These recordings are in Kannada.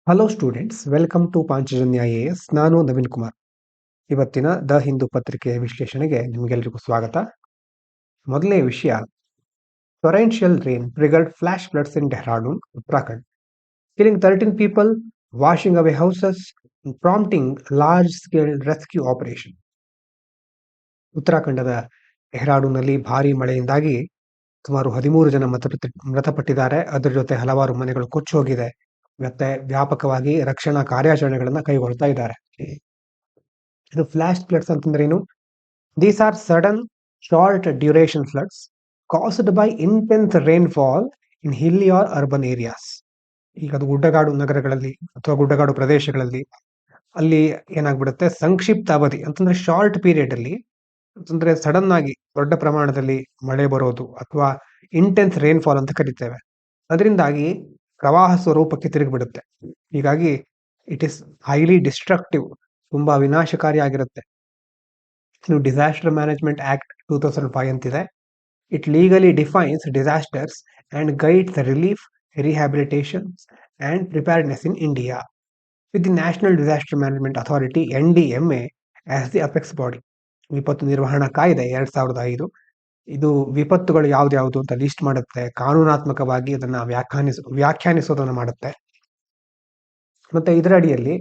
Hello students, welcome to Panchajanya A S. ನಾನು ನವೀನ್ ಕುಮಾರ್. ಇವತ್ತಿನ ದ ಹಿಂದೂ ಪತ್ರಿಕೆಯ ವಿಶ್ಲೇಷಣೆಗೆ ನಿಮಗೆಲ್ಲರಿಗೂ ಸ್ವಾಗತ. ಮೊದಲನೇ ವಿಷಯ, ಟೊರೆನ್ಷಿಯಲ್ ರೇನ್ ಟ್ರಿಗರ್ಡ್ ಫ್ಲಾಶ್ ಫ್ಲಡ್ಸ್ ಇನ್ Dehradun, Uttarakhand, killing 13 people, washing away houses, prompting large scale rescue operation. ಉತ್ತರಾಖಂಡದ ಡೆಹ್ರಾಡೂನ್ನಲ್ಲಿ ಭಾರಿ ಮಳೆಯಿಂದಾಗಿ ಸುಮಾರು 13 ಜನ ಮೃತಪಟ್ಟಿದ್ದಾರೆ. ಅದರ ಜೊತೆ ಹಲವಾರು ಮನೆಗಳು ಕೊಚ್ಚಿ ಹೋಗಿದೆ. ಮತ್ತೆ ವ್ಯಾಪಕವಾಗಿ ರಕ್ಷಣಾ ಕಾರ್ಯಾಚರಣೆಗಳನ್ನ ಕೈಗೊಳ್ತಾ ಇದ್ದಾರೆ. ಇದು ಫ್ಲಾಶ್ ಫ್ಲಡ್ಸ್ ಅಂತಂದ್ರೇನು? These are sudden short duration floods caused by intense rainfall in hilly or urban areas. ಈಗ ಅದು ಗುಡ್ಡಗಾಡು ನಗರಗಳಲ್ಲಿ ಅಥವಾ ಗುಡ್ಡಗಾಡು ಪ್ರದೇಶಗಳಲ್ಲಿ ಅಲ್ಲಿ ಏನಾಗ್ಬಿಡುತ್ತೆ, ಸಂಕ್ಷಿಪ್ತ ಅವಧಿ ಅಂತಂದ್ರೆ ಶಾರ್ಟ್ ಪೀರಿಯಡ್ ಅಲ್ಲಿ ಅಂತಂದ್ರೆ ಸಡನ್ ಆಗಿ ದೊಡ್ಡ ಪ್ರಮಾಣದಲ್ಲಿ ಮಳೆ ಬರೋದು ಅಥವಾ ಇಂಟೆನ್ಸ್ ರೈನ್ಫಾಲ್ ಅಂತ ಕರಿತೇವೆ. ಅದರಿಂದಾಗಿ ಪ್ರವಾಹ ಸ್ವರೂಪಕ್ಕೆ ತಿರುಗಿಬಿಡುತ್ತೆ. ಹೀಗಾಗಿ ಇಟ್ ಇಸ್ ಹೈಲಿ ಡಿಸ್ಟ್ರಕ್ಟಿವ್, ತುಂಬಾ ವಿನಾಶಕಾರಿಯಾಗಿರುತ್ತೆ. ಇದು ಡಿಸಾಸ್ಟರ್ ಮ್ಯಾನೇಜ್ಮೆಂಟ್ ಆಕ್ಟ್ 2005 ಅಂತಿದೆ. It legally defines disasters and guides relief, rehabilitation and preparedness in India with the national disaster management authority NDMA as the apex body. ವಿಪತ್ತು ನಿರ್ವಹಣಾ ಕಾಯ್ದೆ 2005 ಇದು ವಿಪತ್ತುಗಳು ಯಾವ್ದು ಅಂತ ಲಿಸ್ಟ್ ಮಾಡುತ್ತೆ. ಕಾನೂನಾತ್ಮಕವಾಗಿ ಅದನ್ನ ವ್ಯಾಖ್ಯಾನಿಸೋದನ್ನ ಮಾಡುತ್ತೆ. ಮತ್ತೆ ಇದರ ಅಡಿಯಲ್ಲಿ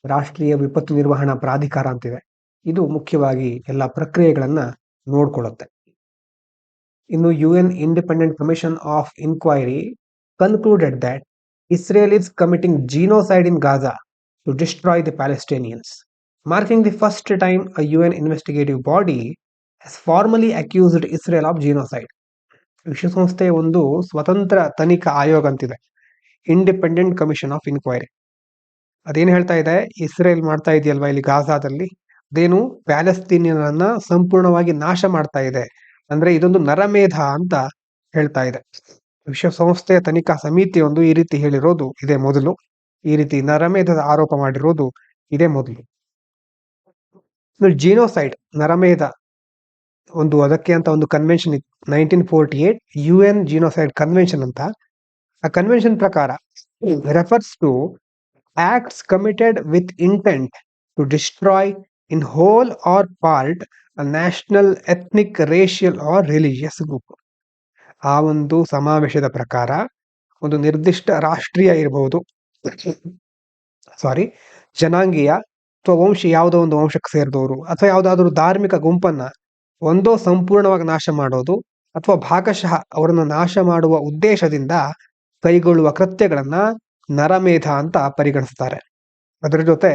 ರಾಷ್ಟ್ರೀಯ ವಿಪತ್ತು ನಿರ್ವಹಣಾ ಪ್ರಾಧಿಕಾರ ಅಂತಿದೆ. ಇದು ಮುಖ್ಯವಾಗಿ ಎಲ್ಲ ಪ್ರಕ್ರಿಯೆಗಳನ್ನ ನೋಡ್ಕೊಳ್ಳುತ್ತೆ. ಇನ್ನು UN independent commission of inquiry concluded that Israel is committing genocide in Gaza to destroy the Palestinians, marking the first time a UN investigative body has formally accused Israel of genocide. ವಿಶ್ವಸಂಸ್ಥೆಯ ಒಂದು ಸ್ವತಂತ್ರ ತನಿಖಾ ಆಯೋಗ ಅಂತಿದೆ, ಇಂಡಿಪೆಂಡೆಂಟ್ ಕಮಿಷನ್ ಆಫ್ ಇನ್ಕ್ವೈರಿ. ಅದೇನು ಹೇಳ್ತಾ ಇದೆ, ಇಸ್ರೇಲ್ ಮಾಡ್ತಾ ಇದೆಯಲ್ವಾ ಇಲ್ಲಿ ಗಾಜಾದಲ್ಲಿ, ಅದೇನು ಪ್ಯಾಲೆಸ್ತೀನಿಯನ್ನ ಸಂಪೂರ್ಣವಾಗಿ ನಾಶ ಮಾಡ್ತಾ ಇದೆ, ಅಂದ್ರೆ ಇದೊಂದು ನರಮೇಧ ಅಂತ ಹೇಳ್ತಾ ಇದೆ. ವಿಶ್ವಸಂಸ್ಥೆಯ ತನಿಖಾ ಸಮಿತಿ ಒಂದು ಈ ರೀತಿ ಹೇಳಿರೋದು ಇದೇ ಮೊದಲು. ಈ ರೀತಿ ನರಮೇಧದ ಆರೋಪ ಮಾಡಿರೋದು ಇದೇ ಮೊದಲು. ಜಿನೋಸೈಡ್, ನರಮೇಧ ಒಂದು ಅದಕ್ಕೆ ಅಂತ ಒಂದು ಕನ್ವೆನ್ಷನ್ ಇತ್ತು, 1948 UN ಜಿನೋಸೈಡ್ ಕನ್ವೆನ್ಷನ್ ಅಂತ. ಆ ಕನ್ವೆನ್ಷನ್ ಪ್ರಕಾರ refers to acts committed with intent to destroy in whole or part a national, ethnic, racial or religious group. ಆ ಒಂದು ಸಮಾವೇಶದ ಪ್ರಕಾರ ಒಂದು ನಿರ್ದಿಷ್ಟ ರಾಷ್ಟ್ರೀಯ ಇರಬಹುದು, ಜನಾಂಗೀಯ ಅಥವಾ ಯಾವುದೋ ಒಂದು ವಂಶಕ್ಕೆ ಸೇರಿದವರು ಅಥವಾ ಯಾವುದಾದ್ರೂ ಧಾರ್ಮಿಕ ಗುಂಪನ್ನ ಒಂದೋ ಸಂಪೂರ್ಣವಾಗಿ ನಾಶ ಮಾಡೋದು ಅಥವಾ ಭಾಗಶಃ ಅವರನ್ನು ನಾಶ ಮಾಡುವ ಉದ್ದೇಶದಿಂದ ಕೈಗೊಳ್ಳುವ ಕೃತ್ಯಗಳನ್ನ ನರಮೇಧ ಅಂತ ಪರಿಗಣಿಸ್ತಾರೆ. ಅದರ ಜೊತೆ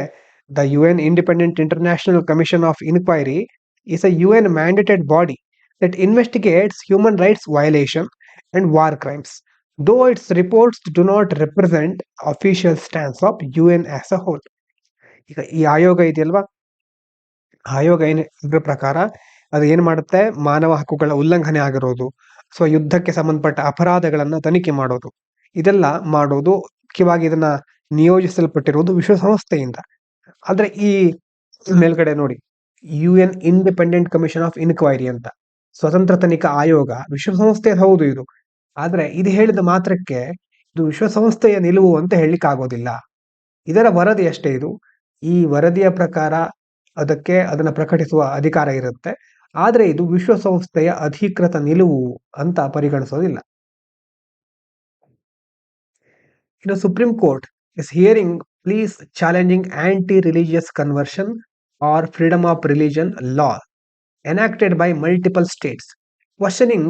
the UN independent international commission of inquiry is a UN mandated body that investigates human rights violation and war crimes, though its reports do not represent official stance of UN as a whole. ಈಗ ಈ ಆಯೋಗ ಇದೆಯಲ್ವಾ, ಆಯೋಗ ಇದ್ರ ಪ್ರಕಾರ ಅದು ಏನ್ ಮಾಡುತ್ತೆ, ಮಾನವ ಹಕ್ಕುಗಳ ಉಲ್ಲಂಘನೆ ಆಗಿರೋದು ಅಥವಾ ಯುದ್ಧಕ್ಕೆ ಸಂಬಂಧಪಟ್ಟ ಅಪರಾಧಗಳನ್ನ ತನಿಖೆ ಮಾಡೋದು, ಇದೆಲ್ಲ ಮಾಡೋದು ಮುಖ್ಯವಾಗಿ ಇದನ್ನ ನಿಯೋಜಿಸಲ್ಪಟ್ಟಿರುವುದು ವಿಶ್ವಸಂಸ್ಥೆಯಿಂದ. ಆದ್ರೆ ಈ ಮೇಲ್ಗಡೆ ನೋಡಿ, UN independent commission of inquiry ಅಂತ ಸ್ವತಂತ್ರ ತನಿಖಾ ಆಯೋಗ ವಿಶ್ವಸಂಸ್ಥೆ ಹೌದು ಇದು. ಆದ್ರೆ ಇದು ಹೇಳಿದ ಮಾತ್ರಕ್ಕೆ ಇದು ವಿಶ್ವಸಂಸ್ಥೆಯ ನಿಲುವು ಅಂತ ಹೇಳಲಿಕ್ಕೆ ಆಗೋದಿಲ್ಲ. ಇದರ ವರದಿ ಅಷ್ಟೇ ಇದು. ಈ ವರದಿಯ ಪ್ರಕಾರ ಅದನ್ನ ಪ್ರಕಟಿಸುವ ಅಧಿಕಾರ ಇರುತ್ತೆ, ಆದ್ರೆ ಇದು ವಿಶ್ವಸಂಸ್ಥೆಯ ಅಧಿಕೃತ ನಿಲುವು ಅಂತ ಪರಿಗಣಿಸೋದಿಲ್ಲ. ಇನ್ನು supreme court is hearing pleas challenging anti-religious conversion or freedom of religion law enacted by multiple states, questioning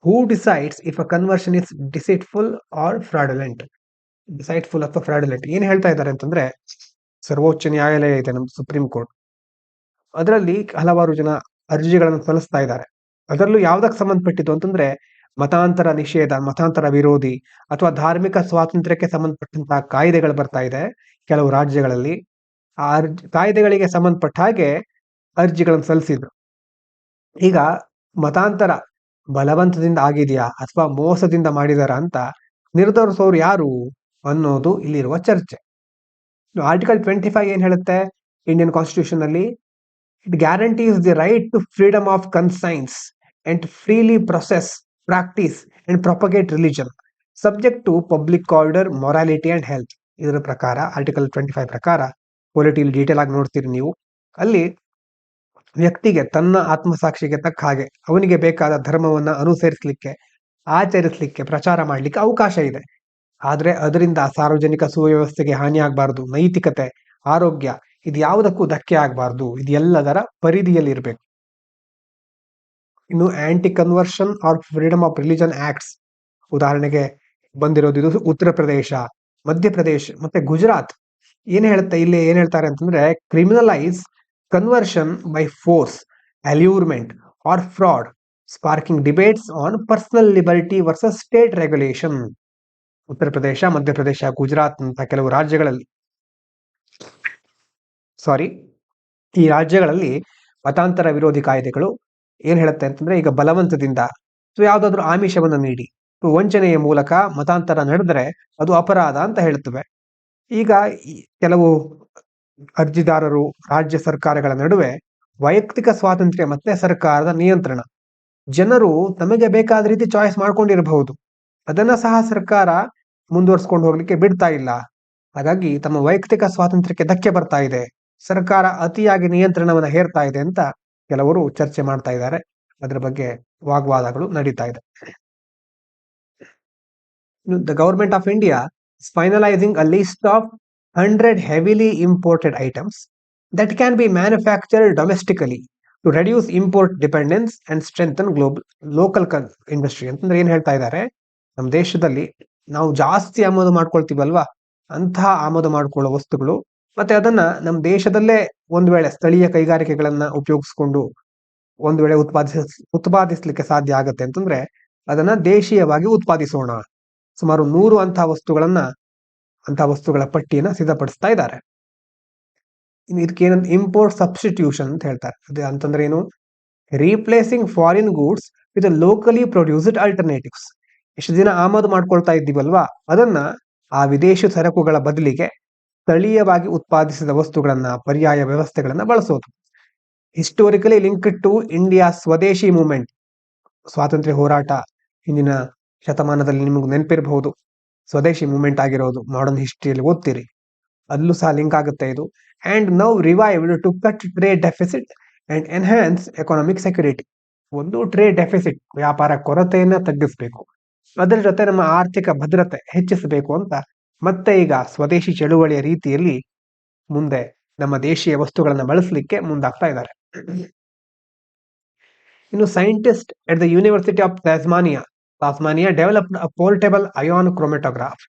who decides if a conversion is deceitful or fraudulent. ಡಿಸೈಟ್ಫುಲ್ ಅಥವಾ ಫ್ರಾಡುಲೆಂಟ್ ಏನ್ ಹೇಳ್ತಾ ಇದ್ದಾರೆ ಅಂತಂದ್ರೆ, ಸರ್ವೋಚ್ಚ ನ್ಯಾಯಾಲಯ ಇದೆ ನಮ್ದು ಸುಪ್ರೀಂ ಕೋರ್ಟ್, ಅದರಲ್ಲಿ ಹಲವಾರು ಜನ ಅರ್ಜಿಗಳನ್ನು ಸಲ್ಲಿಸ್ತಾ ಇದ್ದಾರೆ. ಅದರಲ್ಲೂ ಯಾವ್ದಕ್ಕೆ ಸಂಬಂಧಪಟ್ಟಿದ್ದು ಅಂತಂದ್ರೆ ಮತಾಂತರ ನಿಷೇಧ, ಮತಾಂತರ ವಿರೋಧಿ ಅಥವಾ ಧಾರ್ಮಿಕ ಸ್ವಾತಂತ್ರ್ಯಕ್ಕೆ ಸಂಬಂಧಪಟ್ಟಂತಹ ಕಾಯ್ದೆಗಳು ಬರ್ತಾ ಇದೆ ಕೆಲವು ರಾಜ್ಯಗಳಲ್ಲಿ. ಆ ಕಾಯ್ದೆಗಳಿಗೆ ಸಂಬಂಧಪಟ್ಟ ಹಾಗೆ ಅರ್ಜಿಗಳನ್ನು ಸಲ್ಲಿಸಿದ್ರು. ಈಗ ಮತಾಂತರ ಬಲವಂತದಿಂದ ಆಗಿದೆಯಾ ಅಥವಾ ಮೋಸದಿಂದ ಮಾಡಿದಾರ ಅಂತ ನಿರ್ಧರಿಸೋರು ಯಾರು ಅನ್ನೋದು ಇಲ್ಲಿರುವ ಚರ್ಚೆ. ಆರ್ಟಿಕಲ್ 25 ಏನ್ ಹೇಳುತ್ತೆ ಇಂಡಿಯನ್ ಕಾನ್ಸ್ಟಿಟ್ಯೂಷನ್ ಅಲ್ಲಿ, it guarantees the right to freedom of conscience and freely profess, practice and propagate religion subject to public order, morality and health. ಇದರ ಪ್ರಕಾರ ಆರ್ಟಿಕಲ್ 25 ಪ್ರಕಾರ ಪೊಲಿಟಿಯಲ್ಲಿ ಡೀಟೇಲ್ ಆಗಿ ನೋಡ್ತೀರಿ ನೀವು. ಅಲ್ಲಿ ವ್ಯಕ್ತಿಗೆ ತನ್ನ ಆತ್ಮಸಾಕ್ಷಿಗೆ ತಕ್ಕ ಹಾಗೆ ಅವನಿಗೆ ಬೇಕಾದ ಧರ್ಮವನ್ನ ಅನುಸರಿಸಲಿಕ್ಕೆ, ಆಚರಿಸಲಿಕ್ಕೆ, ಪ್ರಚಾರ ಮಾಡಲಿಕ್ಕೆ ಅವಕಾಶ ಇದೆ. ಆದ್ರೆ ಅದರಿಂದ ಸಾರ್ವಜನಿಕ ಸುವ್ಯವಸ್ಥೆಗೆ ಹಾನಿ ಆಗಬಾರದು, ನೈತಿಕತೆ, ಆರೋಗ್ಯ ಇದು ಯಾವುದಕ್ಕೂ ಧಕ್ಕೆ ಆಗಬಾರದು. ಇದು ಎಲ್ಲದರ ಪರಿಧಿಯಲ್ಲಿ ಇರಬೇಕು. ಇನ್ನು anti conversion or freedom of religion acts ಉದಾಹರಣೆಗೆ ಬಂದಿರೋದು ಇದು ಉತ್ತರ ಪ್ರದೇಶ, ಮಧ್ಯಪ್ರದೇಶ ಮತ್ತೆ ಗುಜರಾತ್. ಏನ್ ಹೇಳ್ತಾರೆ ಅಂತಂದ್ರೆ, criminalise conversion by force, allurement or fraud, sparking debates on personal liberty versus state regulation. Uttar Pradesh, Madhya Pradesh, Gujarat ಅಂತ ಕೆಲವು ರಾಜ್ಯಗಳಲ್ಲಿ ಈ ರಾಜ್ಯಗಳಲ್ಲಿ ಮತಾಂತರ ವಿರೋಧಿ ಕಾಯ್ದೆಗಳು ಏನ್ ಹೇಳುತ್ತೆ ಅಂತಂದ್ರೆ, ಈಗ ಬಲವಂತದಿಂದ ಯಾವ್ದಾದ್ರು ಆಮಿಷವನ್ನು ನೀಡಿ ವಂಚನೆಯ ಮೂಲಕ ಮತಾಂತರ ನಡೆದ್ರೆ ಅದು ಅಪರಾಧ ಅಂತ ಹೇಳುತ್ತವೆ. ಈಗ ಕೆಲವು ಅರ್ಜಿದಾರರು, ರಾಜ್ಯ ಸರ್ಕಾರಗಳ ನಡುವೆ ವೈಯಕ್ತಿಕ ಸ್ವಾತಂತ್ರ್ಯ ಮತ್ತೆ ಸರ್ಕಾರದ ನಿಯಂತ್ರಣ, ಜನರು ತಮಗೆ ಬೇಕಾದ ರೀತಿ ಚಾಯ್ಸ್ ಮಾಡ್ಕೊಂಡಿರಬಹುದು, ಅದನ್ನ ಸಹ ಸರ್ಕಾರ ಮುಂದುವರ್ಸ್ಕೊಂಡು ಹೋಗ್ಲಿಕ್ಕೆ ಬಿಡ್ತಾ ಇಲ್ಲ. ಹಾಗಾಗಿ ತಮ್ಮ ವೈಯಕ್ತಿಕ ಸ್ವಾತಂತ್ರ್ಯಕ್ಕೆ ಧಕ್ಕೆ ಬರ್ತಾ ಇದೆ, ಸರ್ಕಾರ ಅತಿಯಾಗಿ ನಿಯಂತ್ರಣವನ್ನ ಹೇರ್ತಾ ಇದೆ ಅಂತ ಕೆಲವರು ಚರ್ಚೆ ಮಾಡ್ತಾ ಇದ್ದಾರೆ. ಅದರ ಬಗ್ಗೆ ವಾಗ್ವಾದಗಳು ನಡೀತಾ ಇದೆ. The government of India is finalizing a list of 100 heavily imported items that can be manufactured domestically to reduce import dependence and strengthen local industry. ಅಂತಂದ್ರೆ ಏನ್ ಹೇಳ್ತಾ ಇದ್ದಾರೆ, ನಮ್ಮ ದೇಶದಲ್ಲಿ ನಾವು ಜಾಸ್ತಿ ಆಮದು ಮಾಡ್ಕೊಳ್ತೀವಲ್ವಾ, ಅಂತಹ ಆಮದು ಮಾಡ್ಕೊಳ್ಳೋ ವಸ್ತುಗಳು ಮತ್ತೆ ಅದನ್ನ ನಮ್ಮ ದೇಶದಲ್ಲೇ ಒಂದ್ ವೇಳೆ ಸ್ಥಳೀಯ ಕೈಗಾರಿಕೆಗಳನ್ನ ಉಪಯೋಗಿಸ್ಕೊಂಡು ಒಂದ್ ವೇಳೆ ಉತ್ಪಾದಿಸ್ಲಿಕ್ಕೆ ಸಾಧ್ಯ ಆಗತ್ತೆ ಅಂತಂದ್ರೆ ಅದನ್ನ ದೇಶೀಯವಾಗಿ ಉತ್ಪಾದಿಸೋಣ. ಸುಮಾರು 100 ಅಂತಹ ವಸ್ತುಗಳ ಪಟ್ಟಿಯನ್ನ ಸಿದ್ಧಪಡಿಸ್ತಾ ಇದ್ದಾರೆ. ಇದಕ್ಕೆ ಏನಂತ ಇಂಪೋರ್ಟ್ ಸಬ್ಸ್ಟಿಟ್ಯೂಷನ್ ಅಂತ ಹೇಳ್ತಾರೆ. ಅದು ಅಂತಂದ್ರೆ ಏನು, replacing foreign goods with locally produced alternatives. ಎಷ್ಟು ದಿನ ಆಮದು ಮಾಡ್ಕೊಳ್ತಾ ಇದ್ದೀವಲ್ವಾ, ಅದನ್ನ ಆ ವಿದೇಶಿ ಸರಕುಗಳ ಬದಲಿಗೆ ಸ್ಥಳೀಯವಾಗಿ ಉತ್ಪಾದಿಸಿದ ವಸ್ತುಗಳನ್ನ, ಪರ್ಯಾಯ ವ್ಯವಸ್ಥೆಗಳನ್ನ ಬಳಸೋದು. ಹಿಸ್ಟೋರಿಕಲಿ ಲಿಂಕ್ಡ್ ಟು ಇಂಡಿಯಾ ಸ್ವದೇಶಿ ಮೂವ್ಮೆಂಟ್, ಸ್ವಾತಂತ್ರ್ಯ ಹೋರಾಟ ಹಿಂದಿನ ಶತಮಾನದಲ್ಲಿ ನಿಮಗೆ ನೆನಪಿರಬಹುದು, ಸ್ವದೇಶಿ ಮೂವ್ಮೆಂಟ್ ಆಗಿರೋದು ಮಾಡರ್ನ್ ಹಿಸ್ಟ್ರಿಯಲ್ಲಿ ಓದ್ತೀರಿ, ಅಲ್ಲೂ ಸಹ ಲಿಂಕ್ ಆಗುತ್ತೆ ಇದು. And now revived to cut trade deficit and enhance economic security. ಒಂದು ಟ್ರೇಡ್ ಡೆಫಿಸಿಟ್, ವ್ಯಾಪಾರ ಕೊರತೆಯನ್ನ ತಗ್ಗಿಸಬೇಕು, ಅದರ ಜೊತೆ ನಮ್ಮ ಆರ್ಥಿಕ ಭದ್ರತೆ ಹೆಚ್ಚಿಸಬೇಕು ಅಂತ ಮತ್ತೆ ಈಗ ಸ್ವದೇಶಿ ಚಳುವಳಿಯ ರೀತಿಯಲ್ಲಿ ಮುಂದೆ ನಮ್ಮ ದೇಶೀಯ ವಸ್ತುಗಳನ್ನ ಬಳಸಲಿಕ್ಕೆ ಮುಂದಾಗ್ತಾ ಇದ್ದಾರೆ. ಇನ್ನು scientist at the University of Tasmania developed a portable ion chromatograph,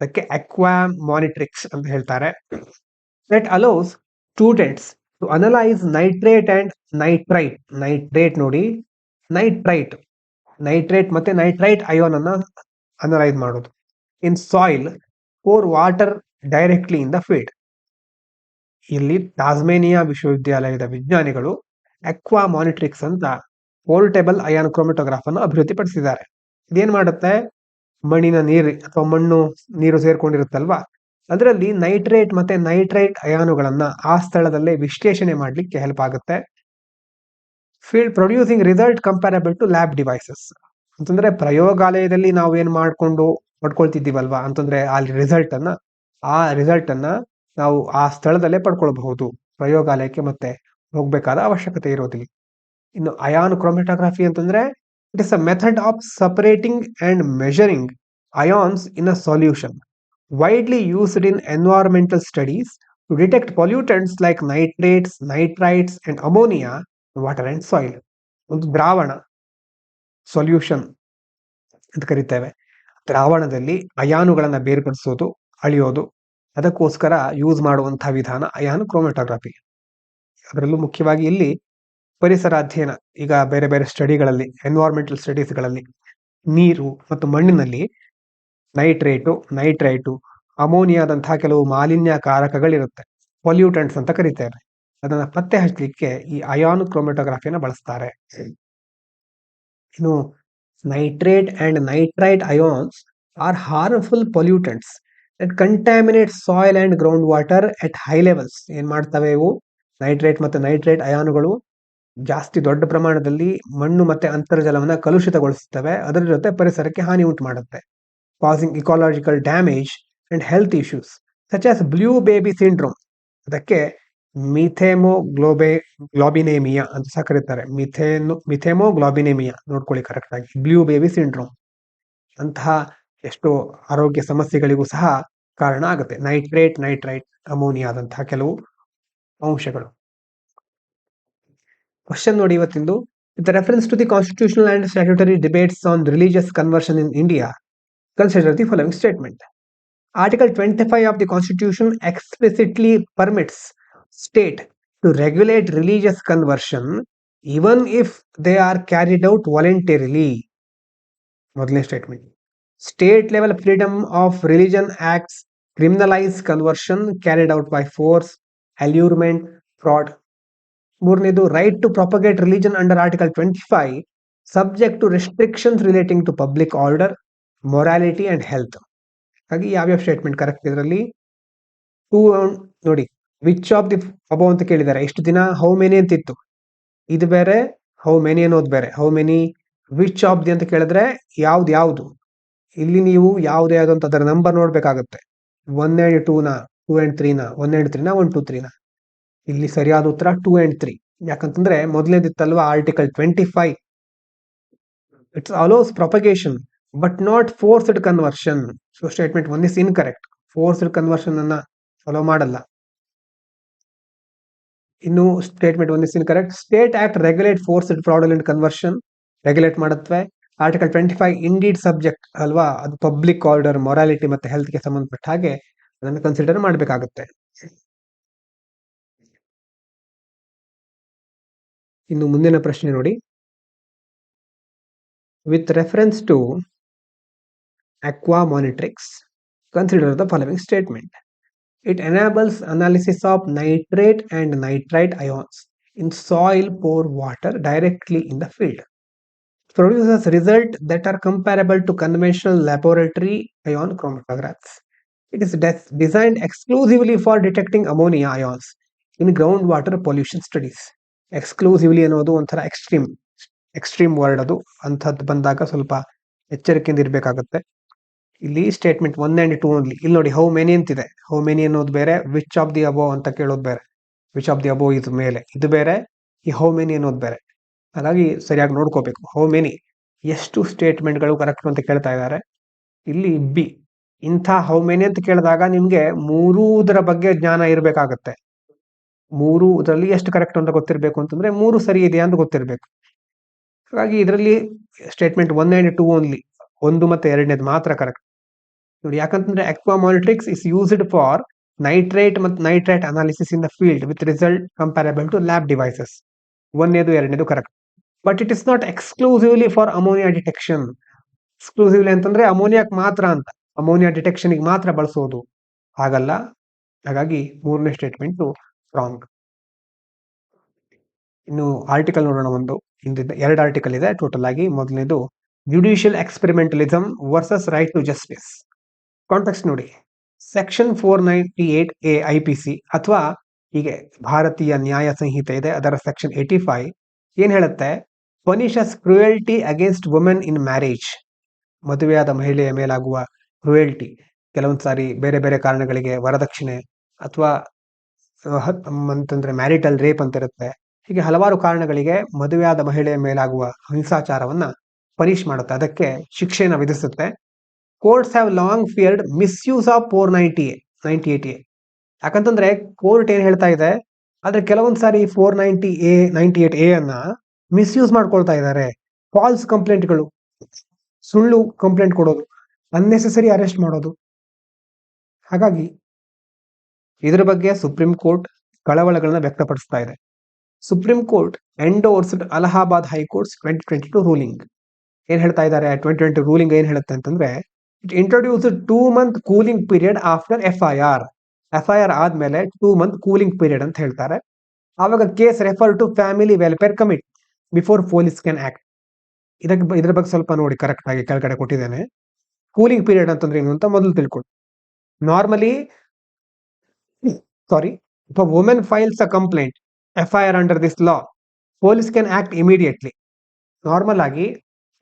ಅದಕ್ಕೆ Aquamonitrix ಅಂತ ಹೇಳ್ತಾರೆ, that allows students to analyze nitrate and nitrite. Nitrate ನೋಡಿ, ನೈಟ್ರೇಟ್ ಮತ್ತೆ ನೈಟ್ರೈಟ್ ಅಯಾನ್ ಅನ್ನ ಅನಲೈಸ್ ಮಾಡೋದು in soil for water directly in the field. ಇಲ್ಲಿ ಟಾಸ್ಮೇನಿಯಾ ವಿಶ್ವವಿದ್ಯಾಲಯದ ವಿಜ್ಞಾನಿಗಳು ಅಕ್ವಾಮಾನಿಟ್ರಿಕ್ಸ್ ಅಂತ ಪೋರ್ಟೇಬಲ್ ಅಯಾನ್ ಕ್ರೋಮೆಟೋಗ್ರಾಫ್ ಅನ್ನು ಅಭಿವೃದ್ಧಿಪಡಿಸಿದ್ದಾರೆ. ಇದೇನ್ ಮಾಡುತ್ತೆ, ಮಣ್ಣಿನ ನೀರು ಅಥವಾ ಮಣ್ಣು ನೀರು ಸೇರ್ಕೊಂಡಿರುತ್ತಲ್ವಾ, ಅದರಲ್ಲಿ ನೈಟ್ರೇಟ್ ಮತ್ತೆ ನೈಟ್ರೈಟ್ ಅಯಾನುಗಳನ್ನ ಆ ಸ್ಥಳದಲ್ಲೇ ವಿಶ್ಲೇಷಣೆ ಮಾಡ್ಲಿಕ್ಕೆ ಹೆಲ್ಪ್ ಆಗುತ್ತೆ. Field producing result comparable to lab devices. ಅಂತಂದ್ರೆ ಪ್ರಯೋಗಾಲಯದಲ್ಲಿ ನಾವು ಏನ್ ಪಡ್ಕೊಳ್ತಿದ್ದೀವಲ್ವಾ ಅಂತಂದ್ರೆ ಆ ರಿಸಲ್ಟ್ ಅನ್ನ ನಾವು ಆ ಸ್ಥಳದಲ್ಲೇ ಪಡ್ಕೊಳ್ಬಹುದು, ಪ್ರಯೋಗಾಲಯಕ್ಕೆ ಮತ್ತೆ ಹೋಗ್ಬೇಕಾದ ಅವಶ್ಯಕತೆ ಇರೋದಿಲ್ಲ. ಇನ್ನು ಅಯಾನ್ ಕ್ರೋಮೆಟೋಗ್ರಫಿ ಅಂತಂದ್ರೆ it is a method of separating and measuring ions in a solution, widely used in environmental studies to detect pollutants like nitrates, nitrites and ammonia water and soil. ಒಂದು ದ್ರಾವಣ, ಸೊಲ್ಯೂಷನ್ ಅಂತ ಕರಿತೇವೆ, ದ್ರಾವಣದಲ್ಲಿ ಅಯಾನುಗಳನ್ನ ಬೇರ್ಪಡಿಸೋದು, ಅಳಿಯೋದು, ಅದಕ್ಕೋಸ್ಕರ ಯೂಸ್ ಮಾಡುವಂತಹ ವಿಧಾನ ಅಯಾನ್ ಕ್ರೋಮೆಟೋಗ್ರಫಿ. ಅದರಲ್ಲೂ ಮುಖ್ಯವಾಗಿ ಇಲ್ಲಿ ಪರಿಸರ ಅಧ್ಯಯನ, ಈಗ ಬೇರೆ ಬೇರೆ ಸ್ಟಡಿಗಳಲ್ಲಿ, ಎನ್ವೈರನ್ಮೆಂಟಲ್ ಸ್ಟಡೀಸ್ಗಳಲ್ಲಿ ನೀರು ಮತ್ತು ಮಣ್ಣಿನಲ್ಲಿ ನೈಟ್ರೈಟು, ಅಮೋನಿಯಾದಂತಹ ಕೆಲವು ಮಾಲಿನ್ಯಕಾರಕಗಳಿರುತ್ತೆ, ಪೊಲ್ಯೂಟೆಂಟ್ಸ್ ಅಂತ ಕರೀತೇವೆ. ಅದನ್ನ ಪತ್ತೆ ಹಚ್ಚಲಿಕ್ಕೆ ಈ ಅಯಾನ್ ಕ್ರೋಮೆಟೋಗ್ರಫಿಯನ್ನು ಬಳಸ್ತಾರೆ. ಇನ್ನು nitrate and nitrite ions R harmful pollutants that contaminate soil and ground water at high levels. ಏನ್ ಮಾಡ್ತವೆ ಇವು, ನೈಟ್ರೇಟ್ ಮತ್ತೆ ನೈಟ್ರೈಟ್ ಅಯಾನುಗಳು ಜಾಸ್ತಿ ದೊಡ್ಡ ಪ್ರಮಾಣದಲ್ಲಿ ಮಣ್ಣು ಮತ್ತೆ ಅಂತರ್ಜಲವನ್ನ ಕಲುಷಿತಗೊಳಿಸುತ್ತವೆ, ಅದರ ಜೊತೆ ಪರಿಸರಕ್ಕೆ ಹಾನಿ ಉಂಟು ಮಾಡುತ್ತೆ, causing ecological damage and health issues such as blue baby syndrome. ಅದಕ್ಕೆ ಮಿಥೆಮೋಗ್ಲೋಬಿನೇಮಿಯಾ ಅಂತ ಸಹ ಕರೀತಾರೆ. ಮಿಥೆಮೋಗ್ಲೋಬಿನೇಮಿಯಾ ನೋಡ್ಕೊಳ್ಳಿ ಕರೆಕ್ಟ್ ಆಗಿ. ಬ್ಲೂ ಬೇಬಿ ಸಿಂಡ್ರೋಮ್ ಅಂತಹ ಎಷ್ಟೋ ಆರೋಗ್ಯ ಸಮಸ್ಯೆಗಳಿಗೂ ಸಹ ಕಾರಣ ಆಗುತ್ತೆ. ನೈಟ್ರೈಟ್ ಅಮೋನಿಯಾದಂತಹ ಕೆಲವು ಅಂಶಗಳು. ಕ್ವಶನ್ ನೋಡಿ ಇವತ್ತಿಂದು. With reference to the constitutional and statutory debates on religious conversion in India, consider the following statement. Article 25 of the Constitution explicitly permits state to regulate religious conversion even if they are carried out voluntarily. ಮೊದಲನೇ statement. State level freedom of religion acts criminalize conversion carried out by force, allurement, fraud. ಮೂರನೇದು, right to propagate religion under article 25 subject to restrictions relating to public order, morality and health. ಹಾಗೆ ಯಾವ್ಯಾವ ಸ್ಟೇಟ್ಮೆಂಟ್ ಕರೆಕ್ಟ್ ಇದರಲ್ಲಿ? ನೋಡಿ, ವಿಚ್ ಆಫ್ ದಿ ಅಬೌವ್ ಅಂತ ಕೇಳಿದ್ದಾರೆ. ಎಷ್ಟು ದಿನ ಹೌ ಮೆನಿ ಅಂತ ಇತ್ತು, ಇದು ಬೇರೆ, ಹೌ ಮೆನಿ ಅನ್ನೋದು ಬೇರೆ. How many, which of the ಅಂತ ಕೇಳಿದ್ರೆ ಯಾವ್ದು. ಇಲ್ಲಿ ನೀವು ಯಾವ್ದು ಅಂತ ಅದರ ನಂಬರ್ ನೋಡ್ಬೇಕಾಗುತ್ತೆ. 1 and 2 ನ, 2 and 3 ನ, 1 and 3 ನ, 1 2 3 ನ. ಇಲ್ಲಿ ಸರಿಯಾದ ಉತ್ತರ 2 and 3. ಯಾಕಂತಂದ್ರೆ ಮೊದಲನೇದಿತ್ತಲ್ವಾ article 25, it's allows propagation but not forced conversion. So statement 1 is incorrect. Forced conversion ಅನ್ನ ಫಾಲೋ ಮಾಡಲ್ಲ. ಇನ್ನು statement 1 is incorrect. State act regulate forced fraudulent conversion, regulate ಮಾಡುತ್ತವೆ. ಆರ್ಟಿಕಲ್ 25 ಇಂಡೀಡ್ ಸಬ್ಜೆಕ್ಟ್ ಅಲ್ವಾ, ಅದು ಪಬ್ಲಿಕ್ ಆರ್ಡರ್, ಮೊರಾಲಿಟಿ ಮತ್ತೆ ಹೆಲ್ತ್ ಗೆ ಸಂಬಂಧಪಟ್ಟ ಹಾಗೆ ಅದನ್ನು ಕನ್ಸಿಡರ್ ಮಾಡಬೇಕಾಗುತ್ತೆ. ಇನ್ನು ಮುಂದಿನ ಪ್ರಶ್ನೆ ನೋಡಿ. With reference to aqua monitrix, consider the following statement. It enables analysis of nitrate and nitrite ions in soil pore water directly in the field. Produces results that are comparable to conventional laboratory ion chromatographs. It is designed exclusively for detecting ammonia ions in groundwater pollution studies. Exclusively ಅನ್ನೋದು ಒಂಥರ ಎಕ್ಸ್ಟ್ರೀಮ್ ವರ್ಡ್. ಅದು ಅಂಥದ್ದು ಬಂದಾಗ ಸ್ವಲ್ಪ ಎಚ್ಚರಿಕೆಯಿಂದ ಇರಬೇಕಾಗುತ್ತೆ. ಇಲ್ಲಿ ಸ್ಟೇಟ್ಮೆಂಟ್ 1 and 2 ಓನ್ಲಿ. ಇಲ್ಲಿ ನೋಡಿ, ಹೌ ಮೆನಿ ಅಂತಿದೆ. ಹೌ ಮೆನಿ ಅನ್ನೋದು ಬೇರೆ, ವಿಚ್ ಆಫ್ ದಿ ಅಬೋವ್ ಅಂತ ಕೇಳೋದು ಬೇರೆ. ವಿಚ್ ಆಫ್ ದಿ ಅಬೋವ್ ಇದು ಮೇಲೆ, ಇದು ಬೇರೆ, ಈ ಹೌ ಮೆನಿ ಅನ್ನೋದು ಬೇರೆ. ಹಾಗಾಗಿ ಸರಿಯಾಗಿ ನೋಡ್ಕೋಬೇಕು. ಹೌ ಮೆನಿ, ಎಷ್ಟು ಸ್ಟೇಟ್ಮೆಂಟ್ಗಳು ಕರೆಕ್ಟ್ ಅಂತ ಕೇಳ್ತಾ ಇದ್ದಾರೆ. ಇಲ್ಲಿ ಬಿ, ಇಂಥ ಹೌ ಮೆನಿ ಅಂತ ಕೇಳಿದಾಗ ನಿಮ್ಗೆ ಮೂರೂದರ ಬಗ್ಗೆ ಜ್ಞಾನ ಇರಬೇಕಾಗತ್ತೆ. ಮೂರು ಇದರಲ್ಲಿ ಎಷ್ಟು ಕರೆಕ್ಟ್ ಅಂತ ಗೊತ್ತಿರಬೇಕು ಅಂತಂದ್ರೆ 3 ಸರಿ ಇದೆಯಾ ಅಂತ ಗೊತ್ತಿರಬೇಕು. ಹಾಗಾಗಿ ಇದರಲ್ಲಿ ಸ್ಟೇಟ್ಮೆಂಟ್ 1 and 2 ಓನ್ಲಿ, 1 ಮತ್ತೆ 2ನೇದು ಮಾತ್ರ ಕರೆಕ್ಟ್. ನೋಡಿ, ಯಾಕಂತಂದ್ರೆ aqua monitrix is used for nitrate ಮತ್ತು nitrite analysis in the field with result comparable to lab devices. 1ನೇದು 2ನೇದು correct. But it is not exclusively for ammonia detection. Exclusively ಅಂತಂದ್ರೆ ಅಮೋನಿಯಾಕ್ ಮಾತ್ರ ಅಂತ, ಅಮೋನಿಯಾ ಡಿಟೆಕ್ಷನ್ ಮಾತ್ರ ಬಳಸೋದು, ಹಾಗಲ್ಲ. ಹಾಗಾಗಿ 3ನೇ ಸ್ಟೇಟ್ಮೆಂಟ್ ರಾಂಗ್. ಇನ್ನು ಆರ್ಟಿಕಲ್ ನೋಡೋಣ. ಒಂದು 2 ಆರ್ಟಿಕಲ್ ಇದೆ ಟೋಟಲ್ ಆಗಿ. ಮೊದಲನೇದು judicial experimentalism versus right to justice. Context ನೋಡಿ, ಸೆಕ್ಷನ್ 498A IPC ಅಥವಾ ಹೀಗೆ ಭಾರತೀಯ ನ್ಯಾಯ ಸಂಹಿತೆ ಇದೆ, ಅದರ ಸೆಕ್ಷನ್ 85 ಏನ್ ಹೇಳುತ್ತೆ? Punishes cruelty against women in marriage. ಮದುವೆಯಾದ ಮಹಿಳೆಯ ಮೇಲಾಗುವ ಕ್ರುಯಲ್ಟಿ, ಕೆಲವೊಂದು ಸಾರಿ ಬೇರೆ ಬೇರೆ ಕಾರಣಗಳಿಗೆ ವರದಕ್ಷಿಣೆ ಅಥವಾ ಅಂತಂದ್ರೆ ಮ್ಯಾರಿಟಲ್ ರೇಪ್ ಅಂತ ಇರುತ್ತೆ. ಹೀಗೆ ಹಲವಾರು ಕಾರಣಗಳಿಗೆ ಮದುವೆಯಾದ ಮಹಿಳೆಯ ಮೇಲಾಗುವ ಹಿಂಸಾಚಾರವನ್ನ ಪನಿಷ್ ಮಾಡುತ್ತೆ, ಅದಕ್ಕೆ ಶಿಕ್ಷೆಯನ್ನು ವಿಧಿಸುತ್ತೆ. Courts have long feared misuse of 498A. ಯಾಕಂತಂದ್ರೆ ಕೋರ್ಟ್ ಏನ್ ಹೇಳ್ತಾ ಇದೆ, ಆದ್ರೆ ಕೆಲವೊಂದ್ ಸಾರಿ 498A ಅನ್ನ ಮಿಸ್ಯೂಸ್ ಮಾಡ್ಕೊಳ್ತಾ ಇದ್ದಾರೆ. ಫಾಲ್ಸ್ ಕಂಪ್ಲೇಂಟ್ಗಳು, ಸುಳ್ಳು ಕಂಪ್ಲೇಂಟ್ ಕೊಡೋದು, ಅನ್ನೆಸೆಸರಿ ಅರೆಸ್ಟ್ ಮಾಡೋದು. ಹಾಗಾಗಿ ಇದರ ಬಗ್ಗೆ ಸುಪ್ರೀಂ ಕೋರ್ಟ್ ಕಳವಳಗಳನ್ನ ವ್ಯಕ್ತಪಡಿಸ್ತಾ ಇದೆ. Supreme court endorsed Allahabad high court's 2022 ruling. ಏನ್ ಹೇಳ್ತಾ ಇದ್ದಾರೆ? 2020 ರೂಲಿಂಗ್ ಏನ್ ಹೇಳುತ್ತೆ ಅಂತಂದ್ರೆ, it introduced 2 month cooling period after FIR. FIR ಆದ್ಮೇಲೆ 2 month ಕೂಲಿಂಗ್ ಪೀರಿಯಡ್ ಅಂತ ಹೇಳ್ತಾರೆ. ಆವಾಗ case refer to family welfare committee before police can act. ಇದ್ರ ಬಗ್ಗೆ ಸ್ವಲ್ಪ ನೋಡಿ, ಕರೆಕ್ಟ್ ಆಗಿ ಕೆಳಗಡೆ ಕೊಟ್ಟಿದ್ದೇನೆ. ಕೂಲಿಂಗ್ ಪೀರಿಯಡ್ ಅಂತಂದ್ರೆ ಏನು ಅಂತ ಮೊದಲು ತಿಳ್ಕೊಳ್ಳಿ. Normally if a woman files a complaint, FIR under this law, police can act immediately. Normal ಆಗಿ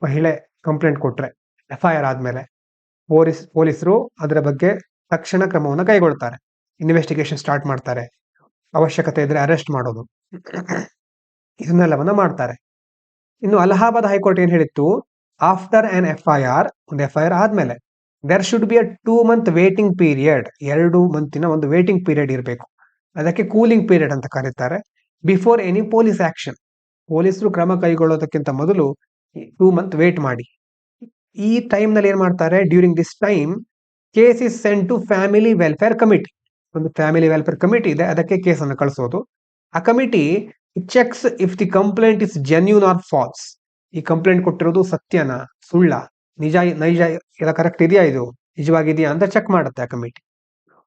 ಮಹಿಳೆ ಕಂಪ್ಲೇಂಟ್ ಕೊಟ್ರೆ FIR ಆದ್ಮೇಲೆ ಪೊಲೀಸರು ಅದರ ಬಗ್ಗೆ ತಕ್ಷಣ ಕ್ರಮವನ್ನು ಕೈಗೊಳ್ತಾರೆ. ಇನ್ವೆಸ್ಟಿಗೇಷನ್ ಸ್ಟಾರ್ಟ್ ಮಾಡ್ತಾರೆ. ಅವಶ್ಯಕತೆ ಇದ್ರೆ ಅರೆಸ್ಟ್ ಮಾಡೋದು, ಇದನ್ನೆಲ್ಲವನ್ನ ಮಾಡ್ತಾರೆ. ಇನ್ನು ಅಲಹಾಬಾದ್ ಹೈಕೋರ್ಟ್ ಏನ್ ಹೇಳಿತ್ತು, ಆಫ್ಟರ್ ಆನ್ FIR, ಒಂದು FIR ಆದ್ಮೇಲೆ there should be a 2 month waiting period, 2 ಮಂತಿನ ಒಂದು ವೇಟಿಂಗ್ ಪೀರಿಯಡ್ ಇರಬೇಕು. ಅದಕ್ಕೆ ಕೂಲಿಂಗ್ ಪೀರಿಯಡ್ ಅಂತ ಕರೀತಾರೆ. ಬಿಫೋರ್ ಎನಿ ಪೊಲೀಸ್ ಆಕ್ಷನ್, ಪೊಲೀಸರು ಕ್ರಮ ಕೈಗೊಳ್ಳೋದಕ್ಕಿಂತ ಮೊದಲು 2 month ವೇಟ್ ಮಾಡಿ. ಈ ಟೈಮ್ ನಲ್ಲಿ ಏನ್ ಮಾಡ್ತಾರೆ, during this time case is sent to family welfare committee. ಒಂದು ಫ್ಯಾಮಿಲಿ ವೆಲ್ಫೇರ್ ಕಮಿಟಿ ಇದೆ, ಅದಕ್ಕೆ ಕೇಸನ್ನು ಕಳಿಸೋದು. ಆ committee checks if the complaint is genuine or false. ಈ ಕಂಪ್ಲೇಂಟ್ ಕೊಟ್ಟಿರೋದು ಸತ್ಯನ, ಸುಳ್ಳ, ನೈಜ ಎಲ್ಲ ಕರೆಕ್ಟ್ ಇದೆಯಾ, ಇದು ನಿಜವಾಗಿದೆಯಾ ಅಂತ ಚೆಕ್ ಮಾಡುತ್ತೆ ಆ committee.